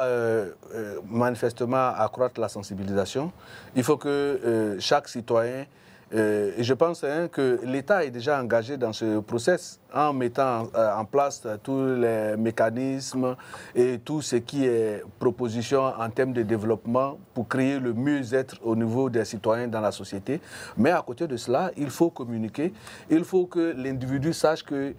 Speaker 3: manifestement accroître la sensibilisation. Il faut que chaque citoyen, et je pense que l'État est déjà engagé dans ce process en mettant en place tous les mécanismes et tout ce qui est proposition en termes de développement pour créer le mieux-être au niveau des citoyens dans la société. Mais à côté de cela, il faut communiquer. Il faut que l'individu sache que,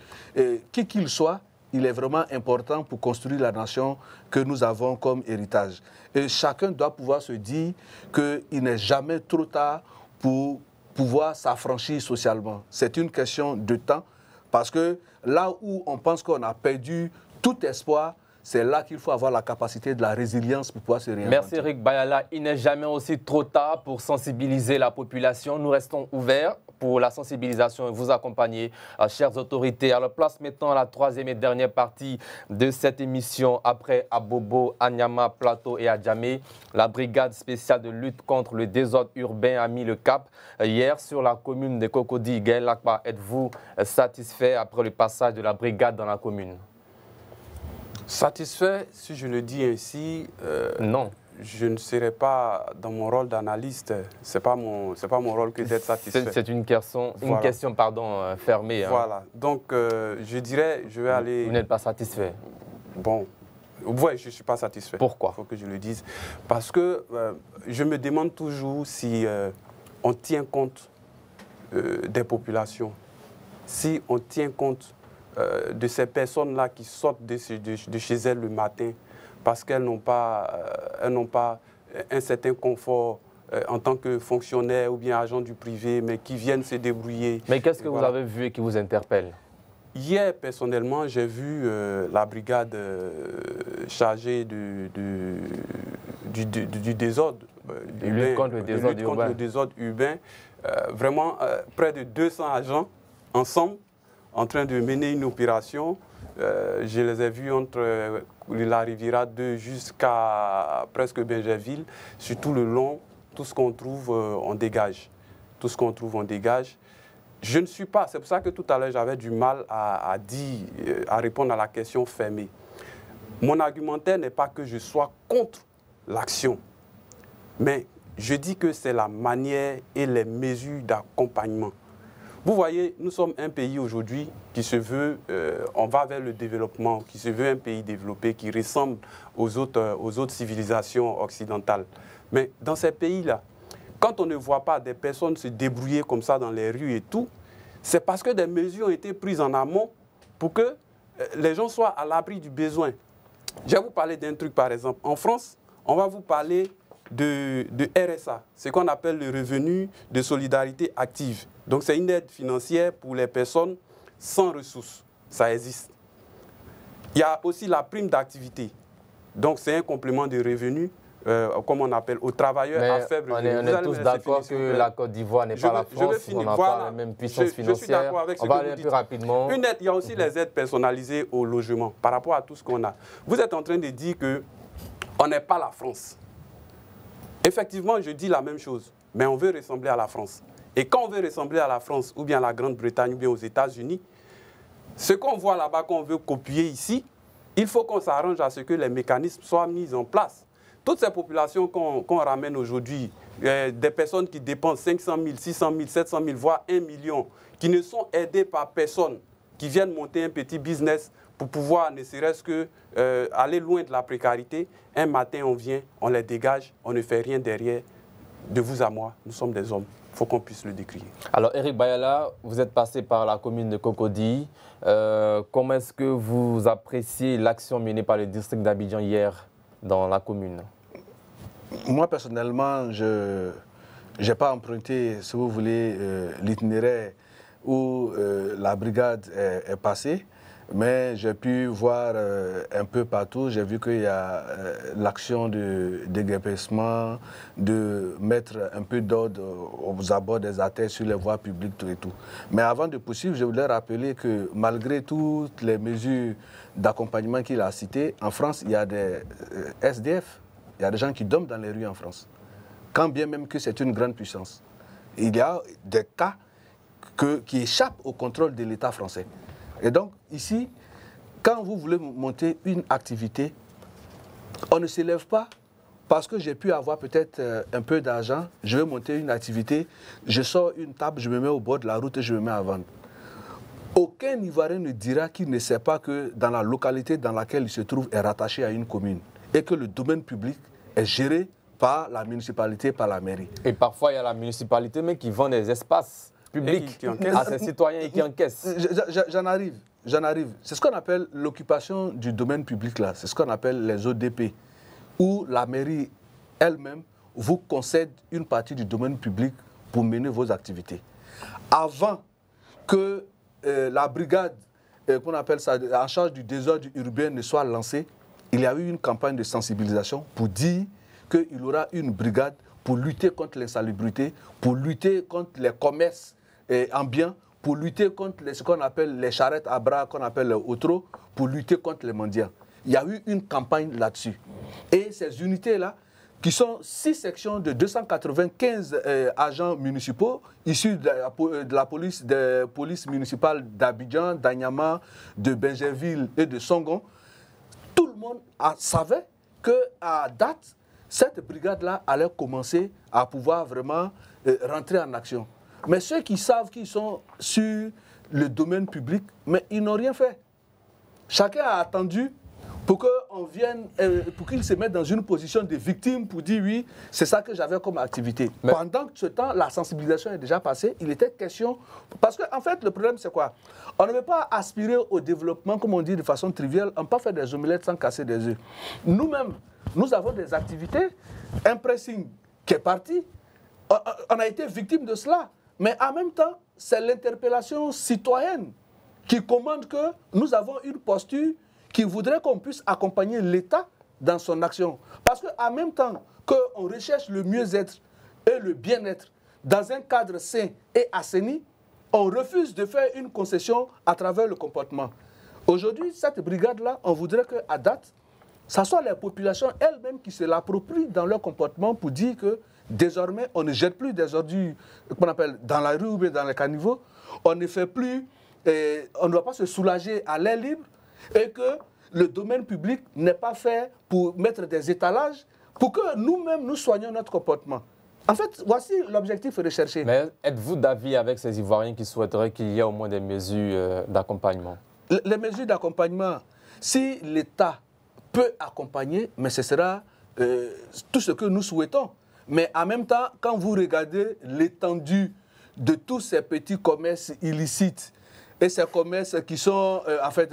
Speaker 3: qui qu'il soit, il est vraiment important pour construire la nation que nous avons comme héritage. Et chacun doit pouvoir se dire qu'il n'est jamais trop tard pour pouvoir s'affranchir socialement. C'est une question de temps, parce que là où on pense qu'on a perdu tout espoir, c'est là qu'il faut avoir la capacité de la résilience pour pouvoir se réinventer.
Speaker 1: Merci Eric Bayala. Il n'est jamais aussi trop tard pour sensibiliser la population. Nous restons ouverts pour la sensibilisation et vous accompagner, chères autorités. Alors, place maintenant à la troisième et dernière partie de cette émission. Après Abobo, Anyama, Plateau et Adjamé, la brigade spéciale de lutte contre le désordre urbain a mis le cap hier sur la commune de Cocody. Gaël Lakpa, êtes-vous satisfait après le passage de la brigade dans la commune?
Speaker 4: Satisfait, si je le dis ainsi,
Speaker 1: non.
Speaker 4: Je ne serai pas dans mon rôle d'analyste. Ce n'est pas mon rôle que d'être satisfait.
Speaker 1: C'est une question, fermée.
Speaker 4: Voilà. Donc, je dirais, je vais aller...
Speaker 1: Vous n'êtes pas satisfait?
Speaker 4: Bon, Oui, je ne suis pas satisfait.
Speaker 1: Pourquoi?
Speaker 4: Il faut que je le dise. Parce que je me demande toujours si on tient compte des populations, si on tient compte de ces personnes-là qui sortent de chez elles le matin parce qu'elles n'ont pas un certain confort en tant que fonctionnaire ou bien agent du privé, mais qui viennent se débrouiller.
Speaker 1: Mais qu'est-ce que
Speaker 4: voilà.
Speaker 1: vous avez vu et qui vous interpelle?
Speaker 4: Hier, personnellement, j'ai vu la brigade chargée du désordre
Speaker 1: lutte contre le
Speaker 4: désordre urbain. Vraiment, près de 200 agents ensemble en train de mener une opération. Je les ai vus entre la Riviera 2 jusqu'à presque Benjerville. Sur tout le long, tout ce qu'on trouve, on dégage. Tout ce qu'on trouve, on dégage. Je ne suis pas, c'est pour ça que tout à l'heure j'avais du mal à répondre à la question fermée. Mon argumentaire n'est pas que je sois contre l'action, mais je dis que c'est la manière et les mesures d'accompagnement. Vous voyez, nous sommes un pays aujourd'hui qui se veut, on va vers le développement, qui se veut un pays développé, qui ressemble aux autres civilisations occidentales. Mais dans ces pays-là, quand on ne voit pas des personnes se débrouiller comme ça dans les rues et tout, c'est parce que des mesures ont été prises en amont pour que les gens soient à l'abri du besoin. Je vais vous parler d'un truc par exemple. En France, on va vous parler de RSA, ce qu'on appelle le revenu de solidarité active. Donc c'est une aide financière pour les personnes sans ressources. Ça existe. Il y a aussi la prime d'activité. Donc c'est un complément de revenu. Comme on appelle, aux travailleurs à faible revenu.
Speaker 1: On est tous d'accord que la Côte d'Ivoire n'est pas la France, on n'a pas la même puissance financière.
Speaker 4: Je suis d'accord avec ce
Speaker 1: on va aller plus rapidement.
Speaker 4: Une aide, il y a aussi les aides personnalisées au logement par rapport à tout ce qu'on a. Vous êtes en train de dire qu'on n'est pas la France. Effectivement, je dis la même chose, mais on veut ressembler à la France. Et quand on veut ressembler à la France, ou bien à la Grande-Bretagne, ou bien aux États-Unis, ce qu'on voit là-bas, qu'on veut copier ici, il faut qu'on s'arrange à ce que les mécanismes soient mis en place. Toutes ces populations qu'on ramène aujourd'hui, des personnes qui dépensent 500 000, 600 000, 700 000, voire 1 million, qui ne sont aidées par personne, qui viennent monter un petit business pour pouvoir, ne serait-ce que aller loin de la précarité. Un matin, on vient, on les dégage, on ne fait rien derrière. De vous à moi, nous sommes des hommes. Il faut qu'on puisse le décrire.
Speaker 1: Alors, Eric Bayala, vous êtes passé par la commune de Cocody. Comment est-ce que vous appréciez l'action menée par le district d'Abidjan hier dans la commune?
Speaker 3: Moi, personnellement, je n'ai pas emprunté, si vous voulez, l'itinéraire où la brigade est passée, mais j'ai pu voir un peu partout. J'ai vu qu'il y a l'action de déguerpissement, de mettre un peu d'ordre aux abords des artères sur les voies publiques, tout et tout. Mais avant de poursuivre, je voulais rappeler que malgré toutes les mesures d'accompagnement qu'il a citées, en France, il y a des SDF. Il y a des gens qui dorment dans les rues en France, quand bien même que c'est une grande puissance. Il y a des cas qui échappent au contrôle de l'État français. Et donc, ici, quand vous voulez monter une activité, on ne se lève pas parce que j'ai pu avoir peut-être un peu d'argent, je vais monter une activité, je sors une table, je me mets au bord de la route et je me mets à vendre. Aucun Ivoirien ne dira qu'il ne sait pas que dans la localité dans laquelle il se trouve est rattaché à une commune et que le domaine public est géré par la municipalité, par la mairie.
Speaker 1: Et parfois, il y a la municipalité mais qui vend des espaces publics à ses citoyens et qui encaissent.
Speaker 3: J'en arrive. C'est ce qu'on appelle l'occupation du domaine public là. C'est ce qu'on appelle les ODP, où la mairie elle-même vous concède une partie du domaine public pour mener vos activités. Avant que la brigade, qu'on appelle ça, en charge du désordre urbain ne soit lancée, il y a eu une campagne de sensibilisation pour dire qu'il y aura une brigade pour lutter contre l'insalubrité, pour lutter contre les commerces ambiants, pour lutter contre ce qu'on appelle les charrettes à bras, qu'on appelle les otros, pour lutter contre les mendiants. Il y a eu une campagne là-dessus. Et ces unités-là, qui sont 6 sections de 295 agents municipaux issus de la police municipale d'Abidjan, d'Anyama, de Benjerville et de Songon, tout le monde savait qu'à date, cette brigade-là allait commencer à pouvoir vraiment rentrer en action. Mais ceux qui savent qu'ils sont sur le domaine public, mais ils n'ont rien fait. Chacun a attendu pour qu'on vienne, pour qu'ils se mettent dans une position de victime pour dire oui, c'est ça que j'avais comme activité. Mais pendant ce temps, la sensibilisation est déjà passée, il était question... Parce qu'en fait, le problème, c'est quoi? On ne veut pas aspirer au développement, comme on dit, de façon triviale. On ne peut pas faire des omelettes sans casser des œufs. Nous-mêmes, nous avons des activités, un pressing qui est parti, on a été victime de cela. Mais en même temps, c'est l'interpellation citoyenne qui commande que nous avons une posture qui voudrait qu'on puisse accompagner l'État dans son action. Parce qu'en même temps qu'on recherche le mieux-être et le bien-être dans un cadre sain et assaini, on refuse de faire une concession à travers le comportement. Aujourd'hui, cette brigade-là, on voudrait qu'à date, ce soit les populations elles-mêmes qui se l'approprient dans leur comportement pour dire que désormais, on ne jette plus des ordures qu'on appelle dans la rue ou dans les caniveaux. On ne fait plus, on ne doit pas se soulager à l'air libre et que le domaine public n'est pas fait pour mettre des étalages pour que nous-mêmes, nous soignions notre comportement. En fait, voici l'objectif recherché.
Speaker 1: Mais êtes-vous d'avis avec ces Ivoiriens qui souhaiteraient qu'il y ait au moins des mesures d'accompagnement? Les
Speaker 3: mesures d'accompagnement, si l'État peut accompagner, mais ce sera tout ce que nous souhaitons. Mais en même temps, quand vous regardez l'étendue de tous ces petits commerces illicites et ces commerces qui sont, en fait,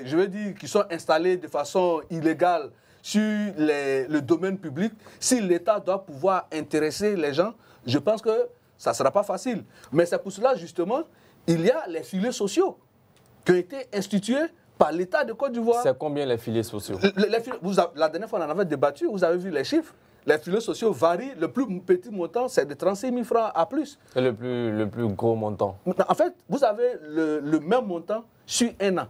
Speaker 3: je veux dire, qui sont installés de façon illégale sur le domaine public, si l'État doit pouvoir intéresser les gens, je pense que ça ne sera pas facile. Mais c'est pour cela, justement, il y a les filets sociaux qui ont été institués par l'État de Côte d'Ivoire.
Speaker 1: C'est combien les filets sociaux?
Speaker 3: La dernière fois, on en avait débattu, vous avez vu les chiffres. Les filets sociaux varient. Le plus petit montant, c'est de 36 000 francs à plus.
Speaker 1: Et le plus gros montant?
Speaker 3: En fait, vous avez le même montant sur un an.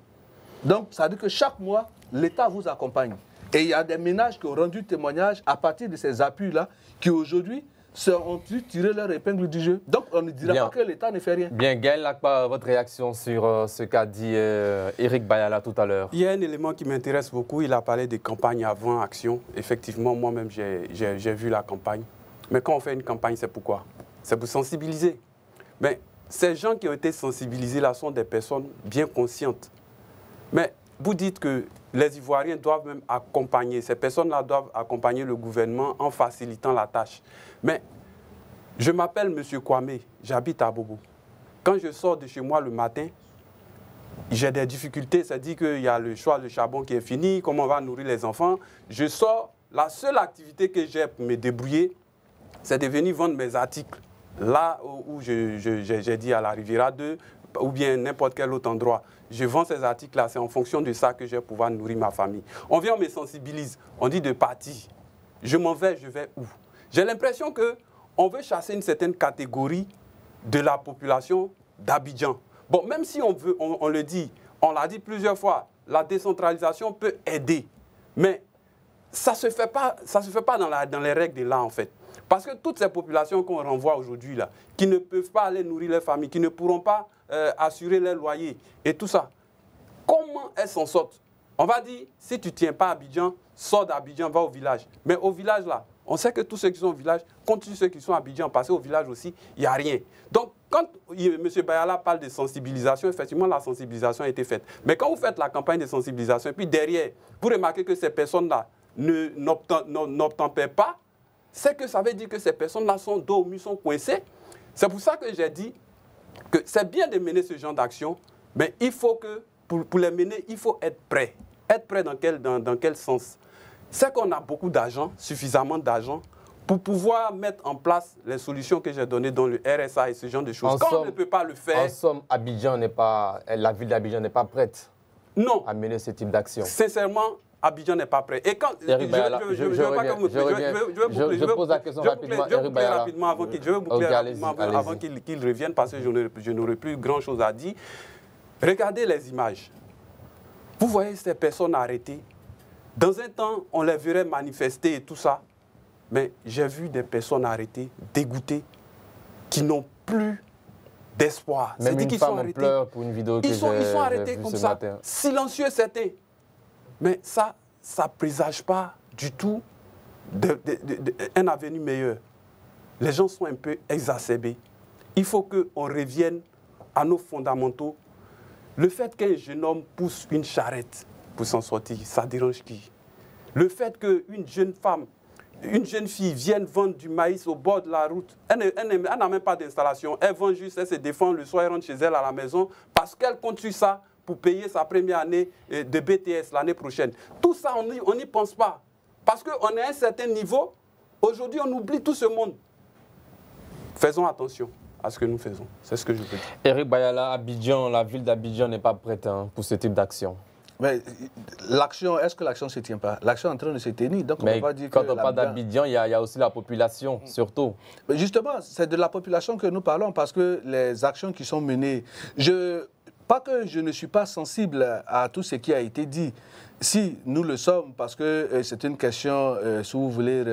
Speaker 3: Donc, ça veut dire que chaque mois, l'État vous accompagne. Et il y a des ménages qui ont rendu témoignage à partir de ces appuis-là, qui aujourd'hui ont dû tirer leur épingle du jeu. Donc, on ne dira pas que l'État ne fait rien.
Speaker 1: Bien, Gaël Lakpa, votre réaction sur ce qu'a dit Eric Bayala tout à l'heure?
Speaker 4: Il y a un élément qui m'intéresse beaucoup. Il a parlé des campagnes avant action. Effectivement, moi-même, j'ai vu la campagne. Mais quand on fait une campagne, c'est pourquoi? C'est pour sensibiliser. Mais ces gens qui ont été sensibilisés là sont des personnes bien conscientes. Mais vous dites que les Ivoiriens doivent même accompagner, ces personnes-là doivent accompagner le gouvernement en facilitant la tâche. Mais je m'appelle M. Kwame, j'habite à Bobo. Quand je sors de chez moi le matin, j'ai des difficultés, c'est-à-dire qu'il y a le choix de charbon qui est fini, comment on va nourrir les enfants. Je sors, la seule activité que j'ai pour me débrouiller, c'est de venir vendre mes articles. Là où j'ai dit à la Riviera 2, ou bien n'importe quel autre endroit. Je vends ces articles-là, c'est en fonction de ça que je vais pouvoir nourrir ma famille. On vient, on me sensibilise, on dit de partir. Je m'en vais, je vais où? J'ai l'impression qu'on veut chasser une certaine catégorie de la population d'Abidjan. Bon, même si on le dit, on l'a dit plusieurs fois, la décentralisation peut aider. Mais ça ne se fait pas dans les règles de là, en fait. Parce que toutes ces populations qu'on renvoie aujourd'hui, là, qui ne peuvent pas aller nourrir leur famille, qui ne pourront pas assurer leur loyer et tout ça, comment elles s'en sortent? On va dire, si tu ne tiens pas à Abidjan, sors d'Abidjan, va au village. Mais au village, là, on sait que tous ceux qui sont au village continuent ceux qui sont à Abidjan, parce qu'au village aussi, il n'y a rien. Donc, quand M. Bayala parle de sensibilisation, effectivement, la sensibilisation a été faite. Mais quand vous faites la campagne de sensibilisation, et puis derrière, vous remarquez que ces personnes-là n'obtempèrent pas, c'est que ça veut dire que ces personnes-là sont dos au mur, sont coincées. C'est pour ça que j'ai dit que c'est bien de mener ce genre d'action, mais il faut que, pour les mener, il faut être prêt. Être prêt dans quel sens? C'est qu'on a beaucoup d'argent, suffisamment d'argent, pour pouvoir mettre en place les solutions que j'ai données dans le RSA et ce genre de choses. Quand on ne peut pas le faire...
Speaker 1: En somme, la ville d'Abidjan n'est pas prête à mener ce type d'action.
Speaker 4: Sincèrement, Abidjan n'est pas prêt. Et quand
Speaker 1: je pose la question rapidement.
Speaker 4: Je vais boucler rapidement avant qu'il revienne parce que je n'aurai plus grand-chose à dire. Regardez les images. Vous voyez ces personnes arrêtées. Dans un temps, on les verrait manifester et tout ça. Mais j'ai vu des personnes arrêtées, dégoûtées, qui n'ont plus d'espoir.
Speaker 1: Même une femme en pleurs pour une vidéo que j'ai vue ce matin.
Speaker 4: Ils sont arrêtés comme ça, silencieux certains. Mais ça ne présage pas du tout un avenir meilleur. Les gens sont un peu exacerbés. Il faut qu'on revienne à nos fondamentaux. Le fait qu'un jeune homme pousse une charrette pour s'en sortir. Ça dérange qui? Le fait qu'une jeune femme, une jeune fille vienne vendre du maïs au bord de la route, elle n'a même pas d'installation, elle vend juste, elle se défend, le soir elle rentre chez elle à la maison parce qu'elle compte sur ça pour payer sa première année de BTS l'année prochaine. Tout ça, on n'y pense pas. Parce qu'on est à un certain niveau, aujourd'hui on oublie tout ce monde. Faisons attention à ce que nous faisons. C'est ce que je peux dire.
Speaker 1: Eric Bayala, Abidjan, la ville d'Abidjan n'est pas prête pour ce type d'action.
Speaker 3: Mais l'action, est-ce que l'action ne se tient pas? L'action est en train de se tenir. Donc
Speaker 1: mais quand on parle d'Abidjan, il y a aussi la population, surtout.
Speaker 3: Mais justement, c'est de la population que nous parlons parce que les actions qui sont menées, pas que je ne suis pas sensible à tout ce qui a été dit. Si, nous le sommes parce que c'est une question, si vous voulez,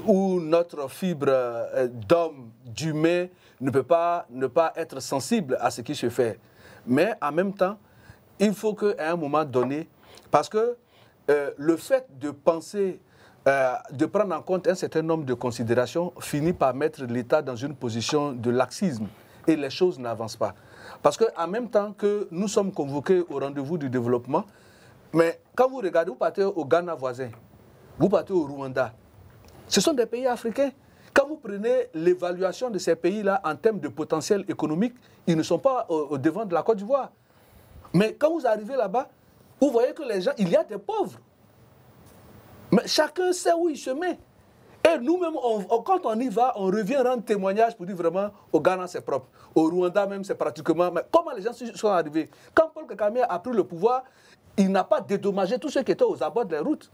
Speaker 3: où notre fibre d'homme, d'humain, ne peut pas ne pas être sensible à ce qui se fait. Mais en même temps, il faut qu'à un moment donné, parce que le fait de penser, de prendre en compte un certain nombre de considérations, finit par mettre l'État dans une position de laxisme et les choses n'avancent pas. Parce qu'en même temps que nous sommes convoqués au rendez-vous du développement, mais quand vous regardez, vous partez au Ghana voisin, vous partez au Rwanda, ce sont des pays africains. Quand vous prenez l'évaluation de ces pays-là en termes de potentiel économique, ils ne sont pas au devant de la Côte d'Ivoire. Mais quand vous arrivez là-bas, vous voyez que les gens, il y a des pauvres. Mais chacun sait où il se met. Et nous-mêmes, quand on y va, on revient rendre témoignage pour dire vraiment, au Ghana c'est propre. Au Rwanda même c'est pratiquement... Mais comment les gens sont arrivés? Quand Paul Kagame a pris le pouvoir, il n'a pas dédommagé tous ceux qui étaient aux abords des routes.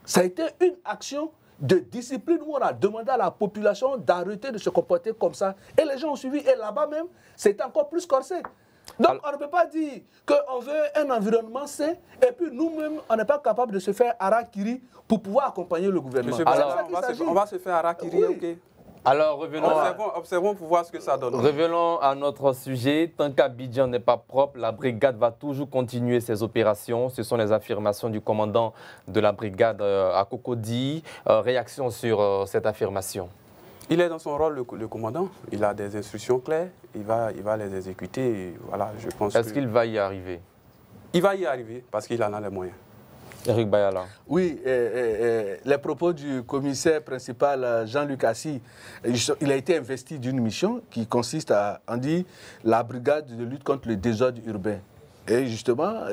Speaker 3: Ça a été une action de discipline où on a demandé à la population d'arrêter de se comporter comme ça. Et les gens ont suivi. Et là-bas même, c'est encore plus corsé. Donc on ne peut pas dire qu'on veut un environnement sain et puis nous-mêmes, on n'est pas capable de se faire harakiri pour pouvoir accompagner le gouvernement.
Speaker 4: Alors, on va se faire harakiri,
Speaker 3: oui.
Speaker 4: ok.
Speaker 1: Alors, revenons
Speaker 4: observons pour voir ce que ça donne.
Speaker 1: Revenons à notre sujet. Tant qu'Abidjan n'est pas propre, la brigade va toujours continuer ses opérations. Ce sont les affirmations du commandant de la brigade à Cocody. Réaction sur cette affirmation?
Speaker 4: Il est dans son rôle, le commandant. Il a des instructions claires. Il va les exécuter. Et voilà, je pense.
Speaker 1: Est-ce qu'il va y arriver?
Speaker 4: Il va y arriver parce qu'il en a les moyens.
Speaker 1: Eric Bayala.
Speaker 3: Oui, les propos du commissaire principal Jean-Luc Assis, il a été investi d'une mission qui consiste à dire la brigade de lutte contre le désordre urbain. Et justement,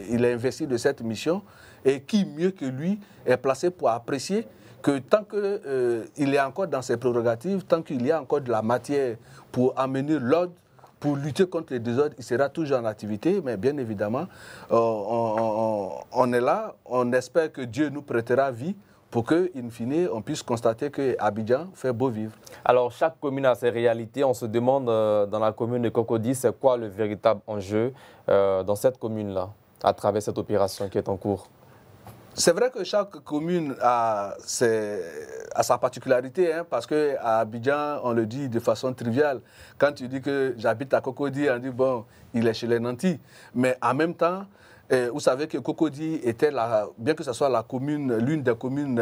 Speaker 3: il est investi de cette mission et qui mieux que lui est placé pour apprécier que tant qu'il est encore dans ses prérogatives, tant qu'il y a encore de la matière pour amener l'ordre, pour lutter contre les désordres, il sera toujours en activité, mais bien évidemment, on est là, on espère que Dieu nous prêtera vie pour que, in fine, on puisse constater que Abidjan fait beau vivre.
Speaker 1: Alors, chaque commune a ses réalités. On se demande, dans la commune de Cocody, c'est quoi le véritable enjeu dans cette commune-là, à travers cette opération qui est en cours?
Speaker 3: C'est vrai que chaque commune a sa particularité, hein, parce qu'à Abidjan, on le dit de façon triviale. Quand tu dis que j'habite à Cocody, on dit, bon, il est chez les nantis. Mais en même temps, vous savez que Cocody était, bien que ce soit la commune, l'une des communes,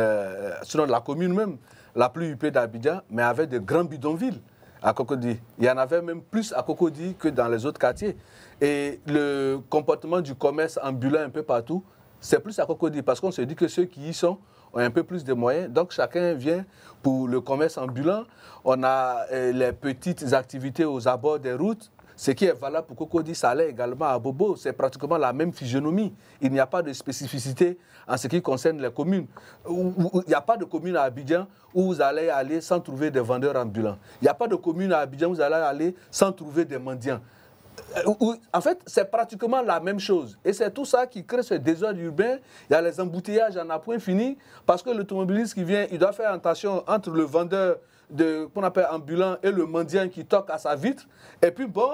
Speaker 3: sinon la commune même, la plus huppée d'Abidjan, mais avec de grands bidonvilles à Cocody. Il y en avait même plus à Cocody que dans les autres quartiers. Et le comportement du commerce ambulant un peu partout, c'est plus à Cocody, parce qu'on se dit que ceux qui y sont ont un peu plus de moyens. Donc chacun vient pour le commerce ambulant. On a les petites activités aux abords des routes. Ce qui est valable pour Cocody, ça l'est également à Bobo. C'est pratiquement la même physionomie. Il n'y a pas de spécificité en ce qui concerne les communes. Il n'y a pas de commune à Abidjan où vous allez aller sans trouver des vendeurs ambulants. Il n'y a pas de commune à Abidjan où vous allez aller sans trouver des mendiants. En fait, c'est pratiquement la même chose. Et c'est tout ça qui crée ce désordre urbain. Il y a les embouteillages à point fini, parce que l'automobiliste qui vient, il doit faire attention entre le vendeur qu'on appelle ambulant et le mendiant qui toque à sa vitre. Et puis bon,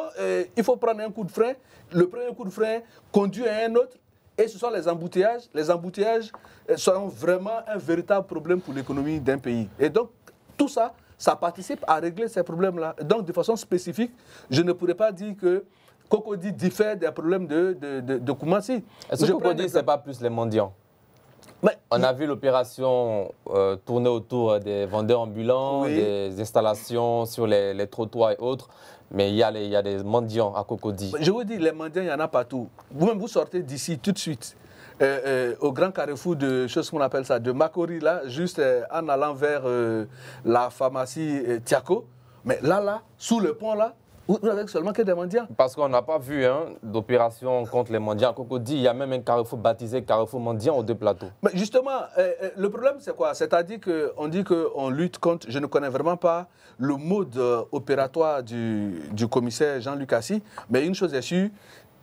Speaker 3: il faut prendre un coup de frein. Le premier coup de frein conduit à un autre. Et ce sont les embouteillages. Les embouteillages sont vraiment un véritable problème pour l'économie d'un pays. Et donc, tout ça, ça participe à régler ces problèmes-là. Donc, de façon spécifique, je ne pourrais pas dire que Cocody diffère des problèmes de Koumassi.
Speaker 1: Est-ce que Cocody, ce n'est pas plus les mendiants? On a vu l'opération tourner autour des vendeurs ambulants,
Speaker 3: Oui.
Speaker 1: des installations sur les trottoirs et autres, mais il y a des mendiants à Cocody.
Speaker 3: Je vous dis, les mendiants, il y en a partout. Vous-même, vous sortez d'ici tout de suite, au grand carrefour de choses qu'on appelle ça, de Makori, là, juste en allant vers la pharmacie Tiako. Mais là, sous le pont, là, vous n'avez seulement que des mendiants.
Speaker 1: Parce qu'on n'a pas vu d'opération contre les mendiants à Cocody. Il y a même un carrefour baptisé Carrefour mendiant aux deux plateaux.
Speaker 3: Mais justement, le problème, c'est quoi? C'est-à-dire qu'on dit qu'on lutte contre, je ne connais vraiment pas le mode opératoire du commissaire Jean-Luc Assy, mais une chose est sûre,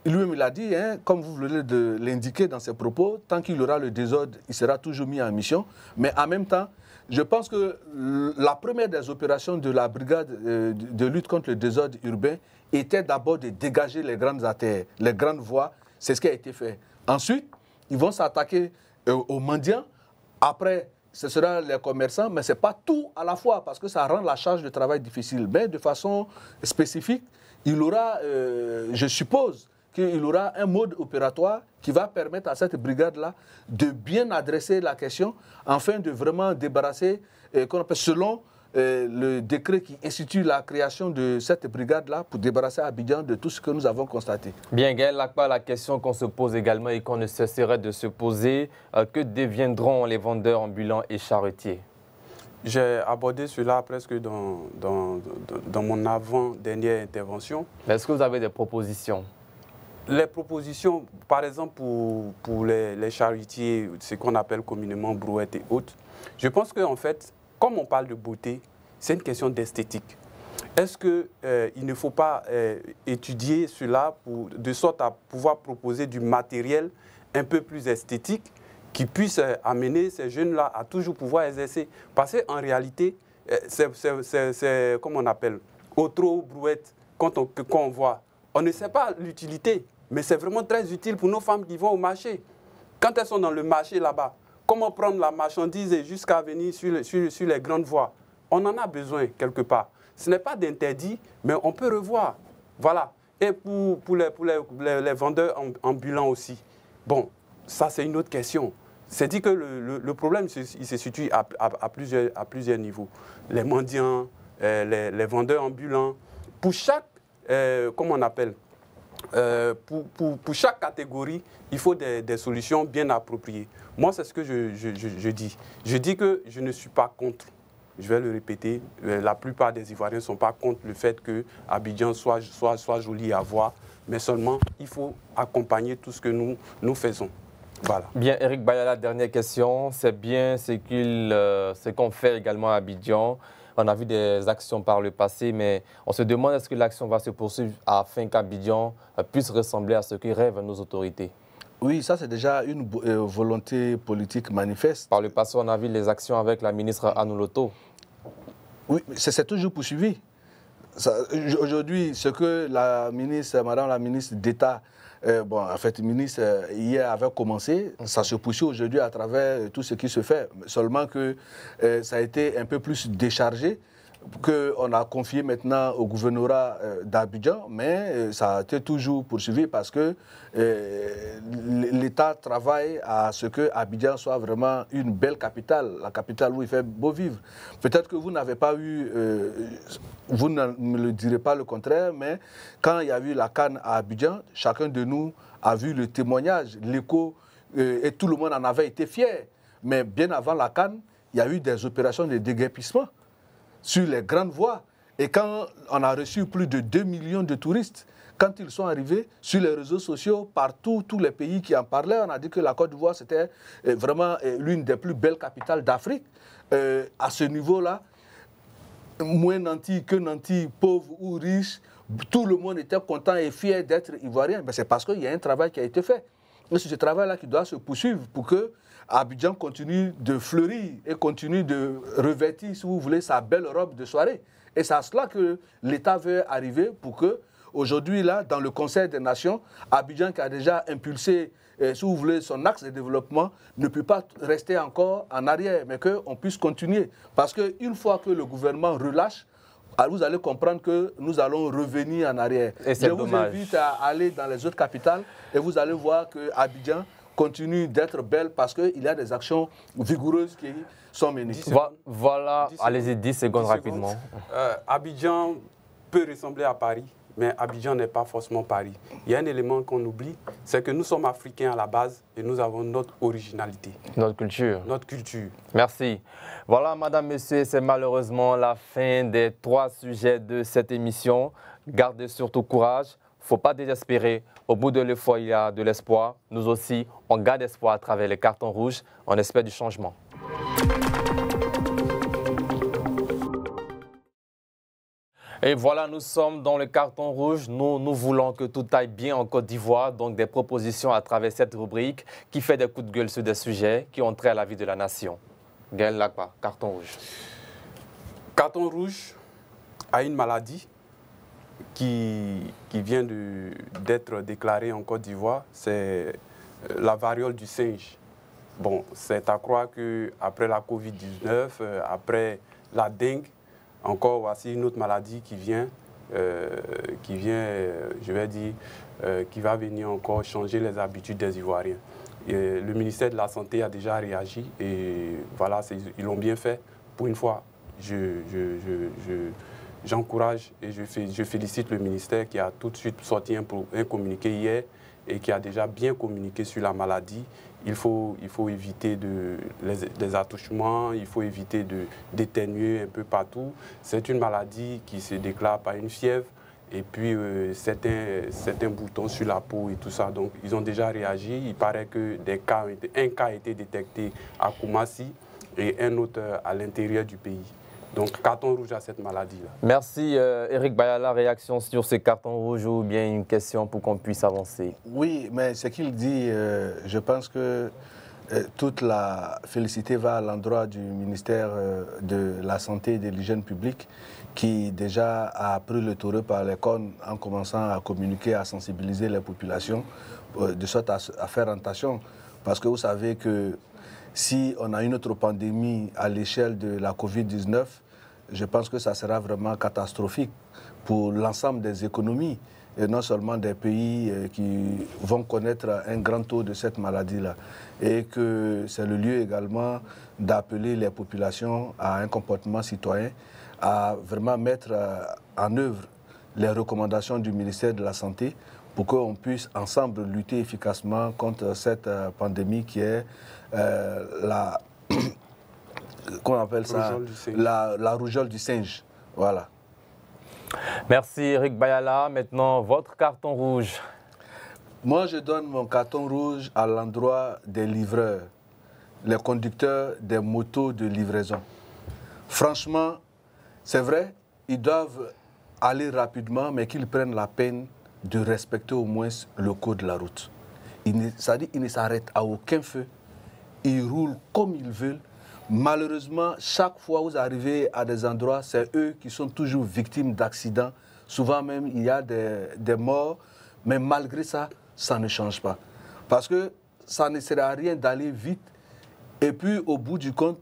Speaker 3: lui-même il a dit, comme vous venez de l'indiquer dans ses propos, tant qu'il y aura le désordre, il sera toujours mis en mission. Mais en même temps, je pense que la première des opérations de la brigade de lutte contre le désordre urbain était d'abord de dégager les grandes artères, les grandes voies. C'est ce qui a été fait. Ensuite, ils vont s'attaquer aux mendiants. Après, ce sera les commerçants, mais ce n'est pas tout à la fois parce que ça rend la charge de travail difficile. Mais de façon spécifique, il aura, je suppose, qu'il aura un mode opératoire qui va permettre à cette brigade-là de bien adresser la question afin de vraiment débarrasser, selon le décret qui institue la création de cette brigade-là, pour débarrasser Abidjan de tout ce que nous avons constaté.
Speaker 1: Bien, Gaël Lakpa, la question qu'on se pose également et qu'on ne cesserait de se poser, que deviendront les vendeurs ambulants et charretiers?
Speaker 4: J'ai abordé cela presque dans mon avant-dernière intervention.
Speaker 1: Est-ce que vous avez des propositions?
Speaker 4: Les propositions, par exemple pour les charretiers, ce qu'on appelle communément brouettes et autres, je pense qu'en fait, comme on parle de beauté, c'est une question d'esthétique. Est-ce qu'il ne faut pas étudier cela de sorte à pouvoir proposer du matériel un peu plus esthétique qui puisse amener ces jeunes-là à toujours pouvoir exercer? Parce qu'en réalité, c'est comme on appelle, auto-brouette, quand on voit, on ne sait pas l'utilité. Mais c'est vraiment très utile pour nos femmes qui vont au marché. Quand elles sont dans le marché là-bas, comment prendre la marchandise jusqu'à venir sur les grandes voies? On en a besoin quelque part. Ce n'est pas d'interdit, mais on peut revoir. Voilà. Et pour les vendeurs ambulants aussi. Bon, ça c'est une autre question. C'est dit que le problème il se situe à plusieurs niveaux. Les mendiants, les vendeurs ambulants. Pour chaque, comment on appelle, pour chaque catégorie, il faut des solutions bien appropriées. Moi, c'est ce que je dis. Je dis que je ne suis pas contre. Je vais le répéter. La plupart des Ivoiriens ne sont pas contre le fait que Abidjan soit joli à voir. Mais seulement, il faut accompagner tout ce que nous faisons. Voilà.
Speaker 1: Bien, Eric Bayala, dernière question. C'est bien ce qu'on fait également à Abidjan. On a vu des actions par le passé, mais on se demande est-ce que l'action va se poursuivre afin qu'Abidjan puisse ressembler à ce que rêvent nos autorités?
Speaker 3: Oui, ça c'est déjà une volonté politique manifeste.
Speaker 1: Par le passé, on a vu les actions avec la ministre Anouloto.
Speaker 3: Oui, c'est toujours poursuivi. Aujourd'hui, ce que Madame la ministre d'État, en fait, ministre hier avait commencé, ça se poursuit aujourd'hui à travers tout ce qui se fait. Seulement que ça a été un peu plus déchargé, qu'on a confié maintenant au gouvernorat d'Abidjan, mais ça a été toujours poursuivi parce que l'État travaille à ce que Abidjan soit vraiment une belle capitale, la capitale où il fait beau vivre. Peut-être que vous n'avez pas eu, vous ne me le direz pas le contraire, mais quand il y a eu la CAN à Abidjan, chacun de nous a vu le témoignage, l'écho, et tout le monde en avait été fier. Mais bien avant la CAN, il y a eu des opérations de déguerpissement sur les grandes voies. Et quand on a reçu plus de 2 millions de touristes, quand ils sont arrivés sur les réseaux sociaux, partout, tous les pays qui en parlaient, on a dit que la Côte d'Ivoire, c'était vraiment l'une des plus belles capitales d'Afrique. À ce niveau-là, moins nantis que nantis, pauvres ou riches, tout le monde était content et fier d'être ivoirien. C'est parce qu'il y a un travail qui a été fait. Et c'est ce travail-là qui doit se poursuivre pour que Abidjan continue de fleurir et continue de revêtir, si vous voulez, sa belle robe de soirée. Et c'est à cela que l'État veut arriver pour que, aujourd'hui, là, dans le Conseil des Nations, Abidjan, qui a déjà impulsé, si vous voulez, son axe de développement, ne peut pas rester encore en arrière, mais qu'on puisse continuer. Parce qu'une fois que le gouvernement relâche, vous allez comprendre que nous allons revenir en arrière.
Speaker 1: Et c'est dommage.
Speaker 3: Je vous invite à aller dans les autres capitales et vous allez voir qu'Abidjan continue d'être belle parce qu'il y a des actions vigoureuses qui sont menées.
Speaker 1: Voilà, allez-y, 10 secondes rapidement.
Speaker 4: Abidjan peut ressembler à Paris, mais Abidjan n'est pas forcément Paris. Il y a un élément qu'on oublie, c'est que nous sommes africains à la base et nous avons notre originalité.
Speaker 1: Notre culture.
Speaker 4: Notre culture.
Speaker 1: Merci. Voilà, madame, monsieur, c'est malheureusement la fin des 3 sujets de cette émission. Gardez surtout courage. Il ne faut pas désespérer. Au bout de l'effort, il y a de l'espoir. Nous aussi, on garde espoir à travers les cartons rouges. On espère du changement. Et voilà, nous sommes dans le carton rouge. Nous voulons que tout aille bien en Côte d'Ivoire. Donc, des propositions à travers cette rubrique qui fait des coups de gueule sur des sujets qui ont trait à la vie de la nation. Gaël Lakba, carton rouge.
Speaker 4: Carton rouge a une maladie qui vient d'être déclarée en Côte d'Ivoire. C'est la variole du singe. Bon, c'est à croire qu'après la Covid-19, après la dengue, encore voici une autre maladie qui vient, je vais dire, qui va venir encore changer les habitudes des Ivoiriens. Et le ministère de la Santé a déjà réagi et voilà, ils l'ont bien fait. Pour une fois, j'encourage et je félicite le ministère qui a tout de suite sorti un communiqué hier et qui a déjà bien communiqué sur la maladie. Il faut éviter les attouchements, il faut éviter d'éternuer un peu partout. C'est une maladie qui se déclare par une fièvre et puis certains boutons sur la peau et tout ça. Donc, ils ont déjà réagi. Il paraît que un cas a été détecté à Koumassi et un autre à l'intérieur du pays. Donc, carton rouge à cette maladie-là.
Speaker 1: Merci, Eric Bayala. Réaction sur ces cartons rouges ou bien une question pour qu'on puisse avancer?
Speaker 3: Oui, mais ce qu'il dit, je pense que toute la félicité va à l'endroit du ministère de la Santé et de l'Hygiène publique qui déjà a pris le taureau par les cornes en commençant à communiquer, à sensibiliser les populations, de sorte à faire attention. Parce que vous savez que si on a une autre pandémie à l'échelle de la Covid-19, je pense que ça sera vraiment catastrophique pour l'ensemble des économies, et non seulement des pays qui vont connaître un grand taux de cette maladie-là. Et que c'est le lieu également d'appeler les populations à un comportement citoyen, à vraiment mettre en œuvre les recommandations du ministère de la Santé pour qu'on puisse ensemble lutter efficacement contre cette pandémie qui est la... Qu'on appelle ça la rougeole du singe. Voilà.
Speaker 1: Merci Eric Bayala. Maintenant, votre carton rouge.
Speaker 3: Moi, je donne mon carton rouge à l'endroit des livreurs, les conducteurs des motos de livraison. Franchement, c'est vrai, ils doivent aller rapidement, mais qu'ils prennent la peine de respecter au moins le code de la route. C'est-à-dire qu'ils ne s'arrêtent à aucun feu. Ils roulent comme ils veulent. Malheureusement, chaque fois que vous arrivez à des endroits, c'est eux qui sont toujours victimes d'accidents. Souvent même, il y a des morts, mais malgré ça, ça ne change pas. Parce que ça ne sert à rien d'aller vite et puis, au bout du compte,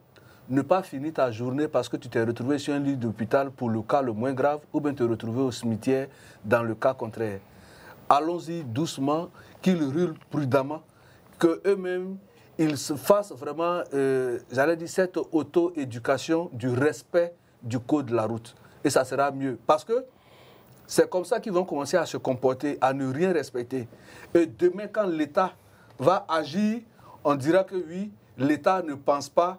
Speaker 3: ne pas finir ta journée parce que tu t'es retrouvé sur un lit d'hôpital pour le cas le moins grave ou bien te retrouver au cimetière dans le cas contraire. Allons-y doucement, qu'ils roulent prudemment, qu'eux-mêmes, ils se fassent vraiment, j'allais dire, cette auto-éducation du respect du code de la route. Et ça sera mieux. Parce que c'est comme ça qu'ils vont commencer à se comporter, à ne rien respecter. Et demain, quand l'État va agir, on dira que oui, l'État ne pense pas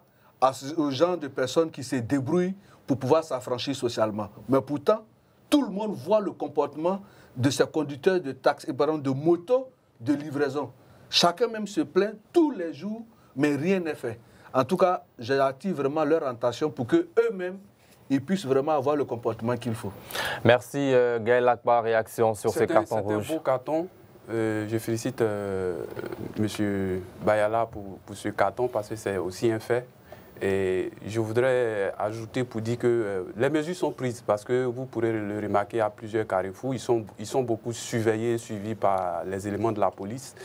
Speaker 3: aux gens de personnes qui se débrouillent pour pouvoir s'affranchir socialement. Mais pourtant, tout le monde voit le comportement de ces conducteurs de taxi, pardon, de motos de livraison. Chacun même se plaint tous les jours, mais rien n'est fait. En tout cas, j'attire vraiment leur attention pour qu'eux-mêmes, ils puissent vraiment avoir le comportement qu'il faut.
Speaker 1: Merci Gaël Lakba, réaction sur ces cartons rouges.
Speaker 4: C'est un beau carton. Je félicite M. Bayala pour ce carton parce que c'est aussi un fait. Et je voudrais ajouter pour dire que les mesures sont prises parce que vous pourrez le remarquer à plusieurs carrefours. Ils sont beaucoup surveillés, suivis par les éléments de la police.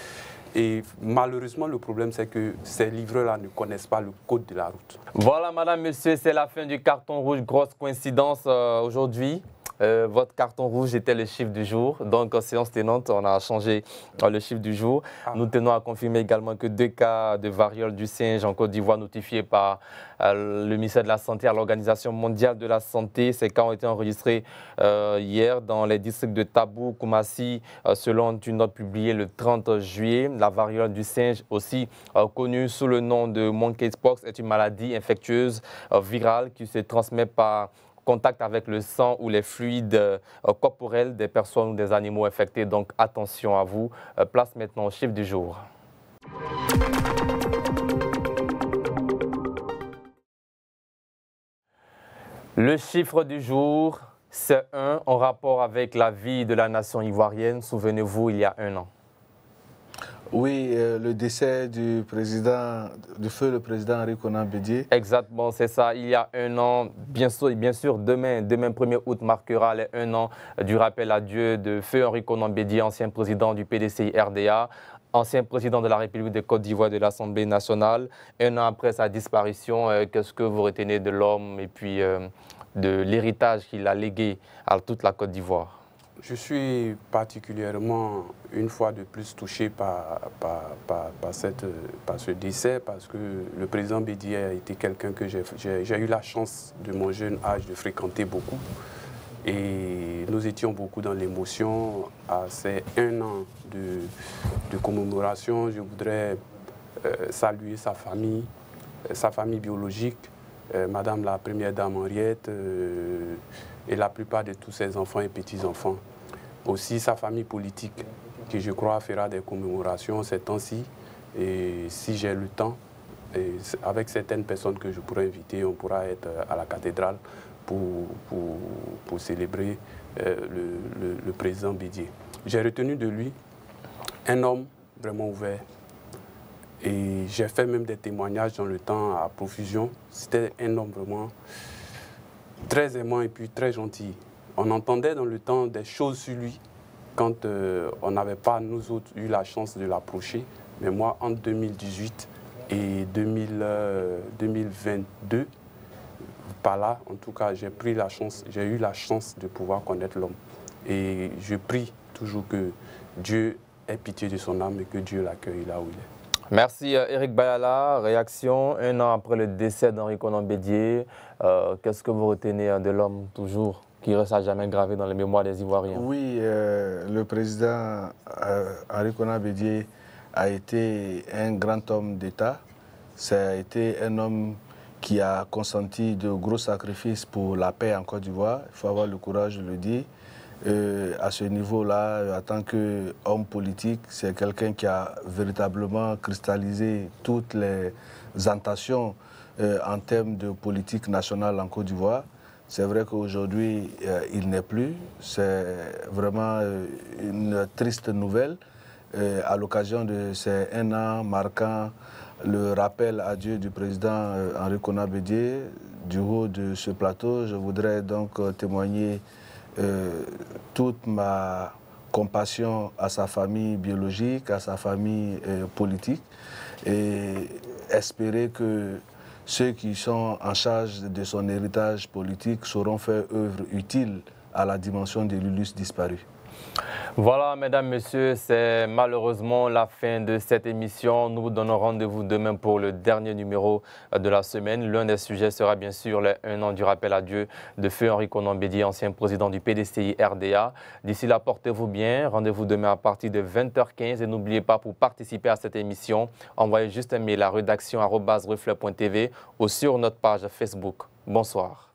Speaker 4: Et malheureusement, le problème, c'est que ces livreurs-là ne connaissent pas le code de la route.
Speaker 1: Voilà, madame, monsieur, c'est la fin du carton rouge. Grosse coïncidence aujourd'hui. votre carton rouge était le chiffre du jour. Donc, en séance tenante, on a changé le chiffre du jour. Nous tenons à confirmer également que 2 cas de variole du singe en Côte d'Ivoire notifiés par le ministère de la Santé à l'Organisation mondiale de la santé. Ces cas ont été enregistrés hier dans les districts de Tabou, Koumassi, selon une note publiée le 30 juillet. La variole du singe, aussi connue sous le nom de monkeypox, est une maladie infectieuse virale qui se transmet par contact avec le sang ou les fluides corporels des personnes ou des animaux infectés. Donc attention à vous. Place maintenant au chiffre du jour. Le chiffre du jour, c'est 1 en rapport avec la vie de la nation ivoirienne. Souvenez-vous, il y a 1 an.
Speaker 3: Oui, le décès du président, le président Henri Konan Bédié.
Speaker 1: Exactement, c'est ça. Il y a 1 an, bien sûr demain 1er août marquera les 1 an du rappel à Dieu de feu Henri Konan Bédié, ancien président du PDCI RDA, ancien président de la République de Côte d'Ivoire de l'Assemblée nationale. 1 an après sa disparition, qu'est-ce que vous retenez de l'homme et puis de l'héritage qu'il a légué à toute la Côte d'Ivoire?
Speaker 4: Je suis particulièrement, une fois de plus, touché par ce décès parce que le président Bédié a été quelqu'un que j'ai eu la chance, de mon jeune âge, de fréquenter beaucoup. Et nous étions beaucoup dans l'émotion. À ces 1 an de commémoration, je voudrais saluer sa famille biologique, Madame la Première Dame Henriette et la plupart de tous ses enfants et petits-enfants. Aussi sa famille politique, qui je crois fera des commémorations ces temps-ci. Et si j'ai le temps, et avec certaines personnes que je pourrais inviter, on pourra être à la cathédrale pour célébrer le président Bédié. J'ai retenu de lui un homme vraiment ouvert. Et j'ai fait même des témoignages dans le temps à profusion. C'était un homme vraiment très aimant et puis très gentil. On entendait dans le temps des choses sur lui quand on n'avait pas, nous autres, eu la chance de l'approcher. Mais moi, entre 2018 et 2022, par là, en tout cas, j'ai eu la chance de pouvoir connaître l'homme. Et je prie toujours que Dieu ait pitié de son âme et que Dieu l'accueille là où il est.
Speaker 1: Merci Eric Bayala. Réaction 1 an après le décès d'Henri Konan Bédié. Qu'est-ce que vous retenez de l'homme toujours qui reste à jamais gravé dans les mémoires des Ivoiriens?
Speaker 3: Oui, le président Henri Konan Bédié a été un grand homme d'État. Ça a été un homme qui a consenti de gros sacrifices pour la paix en Côte d'Ivoire. Il faut avoir le courage de le dire. À ce niveau-là, en tant qu'homme politique, c'est quelqu'un qui a véritablement cristallisé toutes les intentions en termes de politique nationale en Côte d'Ivoire. C'est vrai qu'aujourd'hui, il n'est plus. C'est vraiment une triste nouvelle. À l'occasion de ces 1 an marquant le rappel à Dieu du président Henri Konan Bédié, du haut de ce plateau, je voudrais donc témoigner toute ma compassion à sa famille biologique, à sa famille politique, et espérer que ceux qui sont en charge de son héritage politique sauront faire œuvre utile à la dimension de l'illustre disparu.
Speaker 1: Voilà, mesdames, messieurs, c'est malheureusement la fin de cette émission. Nous vous donnons rendez-vous demain pour le dernier numéro de la semaine. L'un des sujets sera bien sûr les 1 an du rappel à Dieu de feu Henri Konan Bédié, ancien président du PDCI RDA. D'ici là, portez-vous bien. Rendez-vous demain à partir de 20h15. Et n'oubliez pas, pour participer à cette émission, envoyez juste un mail à rédaction@reflet.tv ou sur notre page Facebook. Bonsoir.